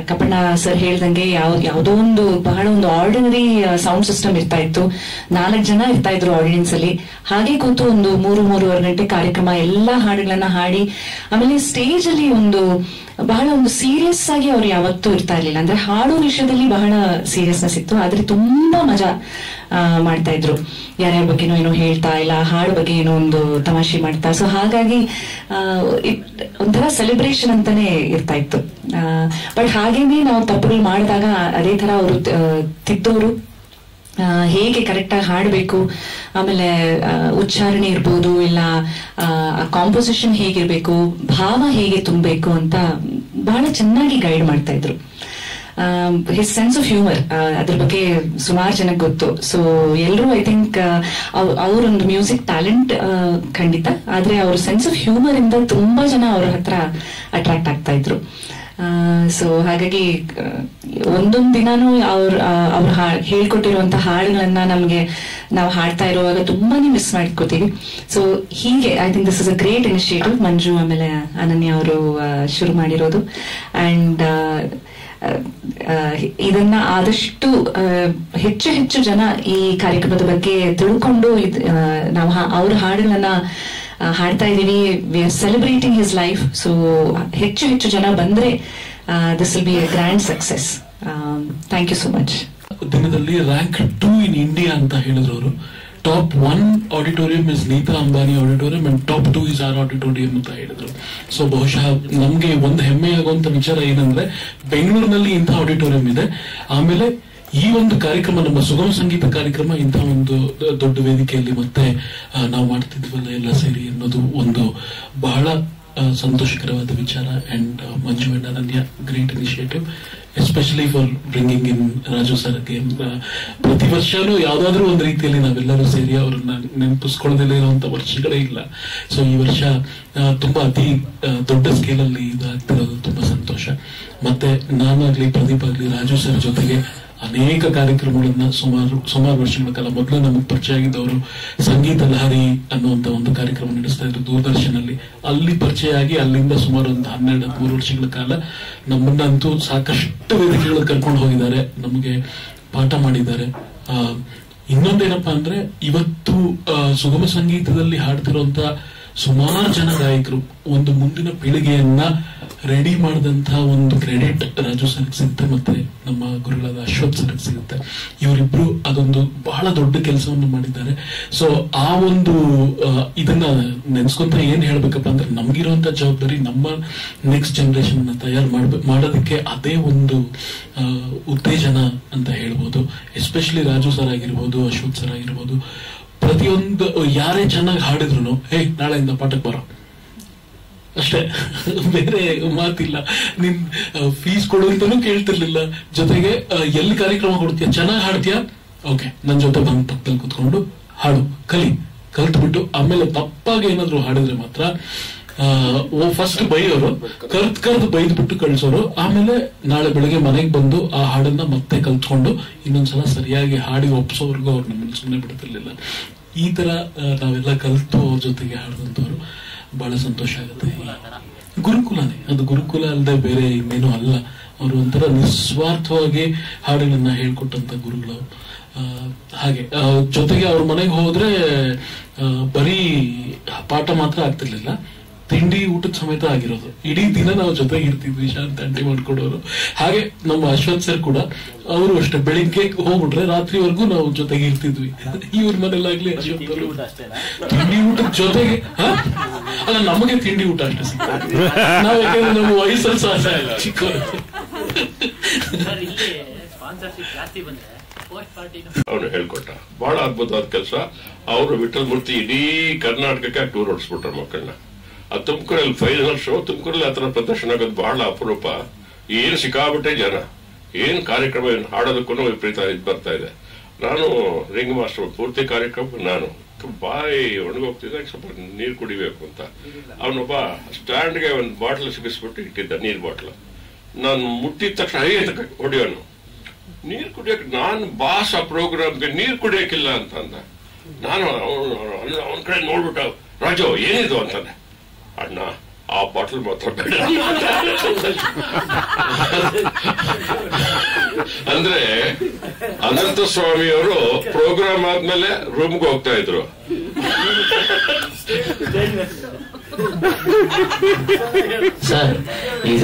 ಕಪ್ಪಣ್ಣ ಸರ್ ಹೇಳ್ದಂಗೆ ಯಾವುದೋ ಒಂದು ಬಹಳ ಒಂದು ಆರ್ಡಿನರಿ ಸೌಂಡ್ ಸಿಸ್ಟಮ್ ಇರ್ತಾ ಇತ್ತು. 4 ಜನ ಇರ್ತಾ ಇದ್ರು ಆಡಿಯನ್ಸ್ ಅಲ್ಲಿ. ಹಾಗೆ ಕೂತು ಒಂದು 3-3.5 ಗಂಟೆ ಕಾರ್ಯಕ್ರಮ, ಎಲ್ಲಾ ಹಾಡುಗಳನ್ನ ಹಾಡಿ, ಆಮೇಲೆ ಸ್ಟೇಜ್ ಅಲ್ಲಿ ಬಹಳ ಒಂದು ಸೀರಿಯಸ್ ಆಗಿ ಅವ್ರು ಯಾವತ್ತೂ ಇರ್ತಾ ಇರ್ಲಿಲ್ಲ. ಅಂದ್ರೆ ಹಾಡೋ ವಿಷಯದಲ್ಲಿ ಬಹಳ ಸೀರಿಯಸ್ನೆಸ್ ಇತ್ತು, ಆದ್ರೆ ತುಂಬಾ ಮಜಾ ಮಾಡ್ತಾ ಇದ್ರು. ಯಾರ್ಯಾರ ಬಗ್ಗೆನೋ ಏನೋ ಹೇಳ್ತಾ, ಇಲ್ಲ ಹಾಡು ಬಗ್ಗೆ ಏನೋ ಒಂದು ತಮಾಷೆ ಮಾಡ್ತಾ. ಸೊ ಹಾಗಾಗಿ ಒಂಥರ ಸೆಲೆಬ್ರೇಷನ್ ಅಂತಾನೆ ಇರ್ತಾ ಇತ್ತು. ಬಟ್ ಹಾಗೇನೆ ನಾವು ತಪ್ಪುಗಳು ಮಾಡಿದಾಗ ಅದೇ ತರ ಅವರು ತಿದ್ದೋರು, ಹೇಗೆ ಕರೆಕ್ಟ್ ಆಗಿ ಹಾಡಬೇಕು, ಆಮೇಲೆ ಉಚ್ಚಾರಣೆ ಇರ್ಬೋದು, ಇಲ್ಲ ಕಾಂಪೋಸಿಷನ್ ಹೇಗಿರ್ಬೇಕು, ಭಾವ ಹೇಗೆ ತುಂಬಬೇಕು ಅಂತ ಬಹಳ ಚೆನ್ನಾಗಿ ಗೈಡ್ ಮಾಡ್ತಾ ಇದ್ರು. ಹಿಸ್ ಸೆನ್ಸ್ ಆಫ್ ಹ್ಯೂಮರ್, ಅದ್ರ ಬಗ್ಗೆ ಸುಮಾರು ಜನಕ್ಕೆ ಗೊತ್ತು. ಸೊ ಎಲ್ಲರೂ ಐ ಥಿಂಕ್ ಅವರೊಂದು ಮ್ಯೂಸಿಕ್ ಟ್ಯಾಲೆಂಟ್ ಖಂಡಿತ, ಆದ್ರೆ ಅವ್ರ ಸೆನ್ಸ್ ಆಫ್ ಹ್ಯೂಮರ್ ಇಂದ ತುಂಬಾ ಜನ ಅವ್ರ ಹತ್ರ ಅಟ್ರಾಕ್ಟ್ ಆಗ್ತಾ ಇದ್ರು. ಸೊ ಹಾಗಾಗಿ ಒಂದೊಂದ್ ದಿನಾನು ಅವ್ರು ಹೇಳ್ಕೊಟ್ಟಿರುವಂತ ಹಾಡುಗಳನ್ನ ನಾವು ಹಾಡ್ತಾ ಇರುವಾಗ ತುಂಬಾನೇ ಮಿಸ್ ಮಾಡ್ಕೋತೀವಿ. ಸೊ ಹೀಗೆ I think this is a great initiative Manju ಆಮೇಲೆ ಅನನ್ಯ ಅವರು ಶುರು ಮಾಡಿರೋದು. ಅಂಡ್ ಇದನ್ನ ಆದಷ್ಟು ಹೆಚ್ಚು ಹೆಚ್ಚು ಜನ ಈ ಕಾರ್ಯಕ್ರಮದ ಬಗ್ಗೆ ತಿಳ್ಕೊಂಡು ನಾವು ಅವ್ರ ಹಾಡುಗಳನ್ನ ಹಾಡ್ತಾ ಇದೀವಿ. We are celebrating his life. So ಹೆಚ್ಚು ಹೆಚ್ಚು ಜನ ಬಂದ್ರೆ this will be a grand success. Thank you so much. ದಿನದಲ್ಲಿ ರ್ಯಾಂಕ್ 2 ಇನ್ ಇಂಡಿಯಾ ಅಂತ ಹೇಳಿದ್ರು ಅವರು. Top 1 auditorium is Nita Ambani auditorium and top 2 is our auditorium ಅಂತ ಹೇಳಿದ್ರು. ಸೊ ಬಹುಶಃ ನಮ್ಗೆ ಒಂದು ಹೆಮ್ಮೆ ಆಗುವಂತ ವಿಚಾರ ಏನಂದ್ರೆ, ಬೆಂಗಳೂರಿನಲ್ಲಿ ಇಂಥ ಆಡಿಟೋರಿಯಂ ಇದೆ. ಆಮೇಲೆ ಈ ಒಂದು ಕಾರ್ಯಕ್ರಮ, ನಮ್ಮ ಸುಗಮ ಸಂಗೀತ ಕಾರ್ಯಕ್ರಮ ಇಂಥ ಒಂದು ದೊಡ್ಡ ವೇದಿಕೆಯಲ್ಲಿ ಮತ್ತೆ ನಾವು ಮಾಡ್ತಿದ್ವಲ್ಲ ಎಲ್ಲ ಸೇರಿ ಅನ್ನೋದು ಒಂದು ಬಹಳ ಸಂತೋಷಕರವಾದ ವಿಚಾರ. ಅಂಡ್ ಮಂಜು ಅಂಡ್ ಅನನ್ಯ, great initiative, especially for bringing in Raju sir game. ಪ್ರತಿ ವರ್ಷನೂ ಯಾವ್ದಾದ್ರು ಒಂದು ರೀತಿಯಲ್ಲಿ ನಾವೆಲ್ಲರೂ ಸೇರಿ ಅವ್ರನ್ನ ನೆನಪಿಸ್ಕೊಳ್ಳೋದಿಲ್ಲ ಇರುವಂತ ವರ್ಷಗಳೇ ಇಲ್ಲ. ಸೊ ಈ ವರ್ಷ ತುಂಬಾ ಅತಿ ದೊಡ್ಡ ಸ್ಕೇಲ್ ಅಲ್ಲಿ ಇದಾಗ್ತಿರೋದು ತುಂಬಾ ಸಂತೋಷ. ಮತ್ತೆ ನಾನಾಗ್ಲಿ, ಪ್ರದೀಪ್ ಆಗ್ಲಿ, ರಾಜು ಸರ್ ಜೊತೆಗೆ ಅನೇಕ ಕಾರ್ಯಕ್ರಮಗಳನ್ನ ಸುಮಾರು ವರ್ಷಗಳ ಕಾಲ, ಮೊದಲು ನಮಗೆ ಪರಿಚಯ ಆಗಿದ್ದವರು ಸಂಗೀತ ಲಹರಿ ಅನ್ನುವಂತ ಒಂದು ಕಾರ್ಯಕ್ರಮ ನಡೆಸ್ತಾ ಇದ್ರು ದೂರದರ್ಶನಲ್ಲಿ. ಅಲ್ಲಿ ಪರಿಚಯ ಆಗಿ ಅಲ್ಲಿಂದ ಸುಮಾರು ಒಂದು 12-13 ವರ್ಷಗಳ ಕಾಲ ನಮ್ಮನ್ನಂತೂ ಸಾಕಷ್ಟು ವೇದಿಕೆಗಳು ಕರ್ಕೊಂಡು ಹೋಗಿದ್ದಾರೆ, ನಮಗೆ ಪಾಠ ಮಾಡಿದ್ದಾರೆ. ಇನ್ನೊಂದೇನಪ್ಪಾ ಅಂದ್ರೆ, ಇವತ್ತು ಸುಗಮ ಸಂಗೀತದಲ್ಲಿ ಹಾಡ್ತಿರುವಂತ ಸುಮಾರು ಜನ ಗಾಯಕರು ಒಂದು ಮುಂದಿನ ಪೀಳಿಗೆಯನ್ನ ರೆಡಿ ಮಾಡಿದಂತಹ ಒಂದು ಕ್ರೆಡಿಟ್ ರಾಜು ಸರ್ಗೆ ಸಿಗುತ್ತೆ, ಮತ್ತೆ ನಮ್ಮ ಗುರುಗಳಾದ ಅಶ್ವಥ್ ಸರ್ಗೆ ಸಿಗುತ್ತೆ. ಇವರಿಬ್ರು ಅದೊಂದು ಬಹಳ ದೊಡ್ಡ ಕೆಲಸವನ್ನು ಮಾಡಿದ್ದಾರೆ. ಸೊ ಆ ಒಂದು ಇದನ್ನ ನೆನ್ಸ್ಕೊಂತ ಏನ್ ಹೇಳ್ಬೇಕಪ್ಪ ಅಂದ್ರೆ, ನಮ್ಗಿರುವಂತ ಜವಾಬ್ದಾರಿ ನಮ್ಮ ನೆಕ್ಸ್ಟ್ ಜನರೇಷನ್ ತಯಾರು ಮಾಡೋದಕ್ಕೆ ಅದೇ ಒಂದು ಉತ್ತೇಜನ ಅಂತ ಹೇಳ್ಬೋದು. ಎಸ್ಪೆಷಲಿ ರಾಜು ಸರ್ ಆಗಿರ್ಬೋದು, ಅಶ್ವಥ್ ಸರ್ ಆಗಿರ್ಬೋದು, ಪ್ರತಿಯೊಂದು ಯಾರೇ ಚೆನ್ನಾಗಿ ಹಾಡಿದ್ರು ನಾಳೆಯಿಂದ ಪಾಠಕ್ಕೆ ಬರೋ ಅಷ್ಟೇ, ಬೇರೆ ಮಾತಿಲ್ಲ. ನೀನ್ ಫೀಸ್ ಕೊಡುವಂತನೂ ಕೇಳ್ತಿರ್ಲಿಲ್ಲ. ಜೊತೆಗೆ ಎಲ್ಲಿ ಕಾರ್ಯಕ್ರಮ ಕೊಡ್ತೀಯ, ಚೆನ್ನಾಗಿ ಹಾಡ್ತೀಯಾ, ಓಕೆ ನನ್ ಜೊತೆ ಬಂದ್ ಪಕ್ಕದಲ್ಲಿ ಕುತ್ಕೊಂಡು ಹಾಡು ಕಲ್ತ್ಬಿಟ್ಟು ಆಮೇಲೆ ತಪ್ಪಾಗಿ ಏನಾದ್ರು ಹಾಡಿದ್ರೆ ಮಾತ್ರ ಫಸ್ಟ್ ಬೈಯೋರು, ಕರ್ದು ಬೈದ್ಬಿಟ್ಟು ಕಳ್ಸೋರು. ಆಮೇಲೆ ನಾಳೆ ಬೆಳಗ್ಗೆ ಮನೆಗೆ ಬಂದು ಆ ಹಾಡನ್ನ ಮತ್ತೆ ಕಲ್ತ್ಕೊಂಡು ಇನ್ನೊಂದ್ಸಲ ಸರಿಯಾಗಿ ಹಾಡಿ ಒಪ್ಸೋವರೆಗೂ ಅವ್ರು ನಮ್ಮನ್ನು ಸುಮ್ಮನೆ ಬಿಡ್ತಿರ್ಲಿಲ್ಲ. ಈ ತರ ನಾವೆಲ್ಲ ಕಲ್ತು ಅವ್ರ ಜೊತೆಗೆ ಹಾಡಿದಂತವ್ರು ಬಹಳ ಸಂತೋಷ ಆಗುತ್ತೆ. ಗುರುಕುಲನೇ ಅದು, ಗುರುಕುಲ ಅಲ್ಲದೆ ಬೇರೆ ಇನ್ನೇನು ಅಲ್ಲ. ಅವರು ಒಂಥರ ನಿಸ್ವಾರ್ಥವಾಗಿ ಹಾಡುಗಳನ್ನ ಹೇಳ್ಕೊಟ್ಟಂತ ಗುರುಗಳು. ಹಾಗೆ ಜೊತೆಗೆ ಅವ್ರ ಮನೆಗೆ ಹೋದ್ರೆ ಬರೀ ಪಾಠ ಮಾತ್ರ ಆಗ್ತಿರ್ಲಿಲ್ಲ, ತಿಂಡಿ ಊಟದ ಸಮೇತ ಆಗಿರೋದು. ಇಡೀ ದಿನ ನಾವು ಜೊತೆಗೆ ಇರ್ತಿದ್ವಿ, ಶಾಂತ ಅಂಟಿ ಮಾಡ್ಕೊಡೋರು. ಹಾಗೆ ನಮ್ಮ ಅಶ್ವಥ್ ಸರ್ ಕೂಡ ಅವರು ಅಷ್ಟೇ, ಬೆಳಿಗ್ಗೆ ಹೋಗ್ಬಿಟ್ರೆ ರಾತ್ರಿವರೆಗೂ ನಾವು ಜೊತೆಗೆ ಇರ್ತಿದ್ವಿ. ಇವ್ರ ಮನೇಲಾಗ್ಲಿ ಅಶ್ವಥ್ ಅವರು ತಿಂಡಿ ಊಟದ ಜೊತೆಗೆ ಅಲ್ಲ, ನಮಗೆ ತಿಂಡಿ ಊಟ ಅಷ್ಟೇ ಸಿಗ್ತದೆ. ನಾವು ಯಾಕಂದ್ರೆ ನಮ್ಮ ವಯಸ್ಸಲ್ಲಿ ಸಹ ಚಿಕ್ಕವರು. ಅವನು ಹೇಳ್ಕೊಟ್ಟ, ಬಹಳ ಅದ್ಭುತವಾದ ಕೆಲಸ. ಅವರು ವಿಠಲ್ ಮೂರ್ತಿ ಇಡೀ ಕರ್ನಾಟಕಕ್ಕೆ ಟೂರ್ ಹೊಡ್ಸ್ಬಿಟ್ರ ಮಕ್ಕಳನ್ನ. ಆ ತುಮಕೂರಲ್ಲಿ ಫೈನಲ್ ಶೋ, ತುಮಕೂರಲ್ಲಿ ಆತರ ಪ್ರದರ್ಶನ ಆಗೋದು ಬಹಳ ಅಪರೂಪ. ಏನ್ ಸಿಕ್ಕಾಬಿಟ್ಟೆ ಜನ, ಏನ್ ಕಾರ್ಯಕ್ರಮ, ಏನ್ ಹಾಡೋದಕ್ಕೂ ವಿಪರೀತ ಬರ್ತಾ ಇದೆ. ನಾನು ರಿಂಗ್ ಮಾಸ್ಟರ್, ಪೂರ್ತಿ ಕಾರ್ಯಕ್ರಮ ನಾನು ಬಾಯಿ ಒಣಗೋಗ್ತಿದ್ದೆ, ಸ್ವಲ್ಪ ನೀರು ಕುಡಿಬೇಕು ಅಂತ. ಅವನೊಬ್ಬ ಸ್ಟ್ಯಾಂಡ್ಗೆ ಒಂದು ಬಾಟ್ಲ್ ಸಿಗಿಸ್ಬಿಟ್ಟು ಇಟ್ಟಿದ್ದ, ನೀರ್ ಬಾಟ್ಲ್. ನಾನು ಮುಟ್ಟಿದ ತಕ್ಷಣ ಹೊಡಿಯೋನು, ನೀರ್ ಕುಡಿಯಕ್, ನಾನು ಬಾಸ್ ಆ ಪ್ರೋಗ್ರಾಮ್ಗೆ ನೀರ್ ಕುಡಿಯಕ್ಕಿಲ್ಲ ಅಂತಂದ. ನಾನು ಅವನ ಕಡೆ ನೋಡ್ಬಿಟ್ಟ, ರಾಜು ಏನಿದು ಅಂತಂದೆ. ಅಣ್ಣ ಆ ಬಾಟಲ್ ಮಾತ್ರ ಬೇಡ ಅಂದ್ರೆ, ಅನಂತ ಸ್ವಾಮಿಯವರು ಪ್ರೋಗ್ರಾಮ್ ಆದ್ಮೇಲೆ ರೂಮ್ಗೆ ಹೋಗ್ತಾ ಇದ್ರು. ಸರ್ ಈಗ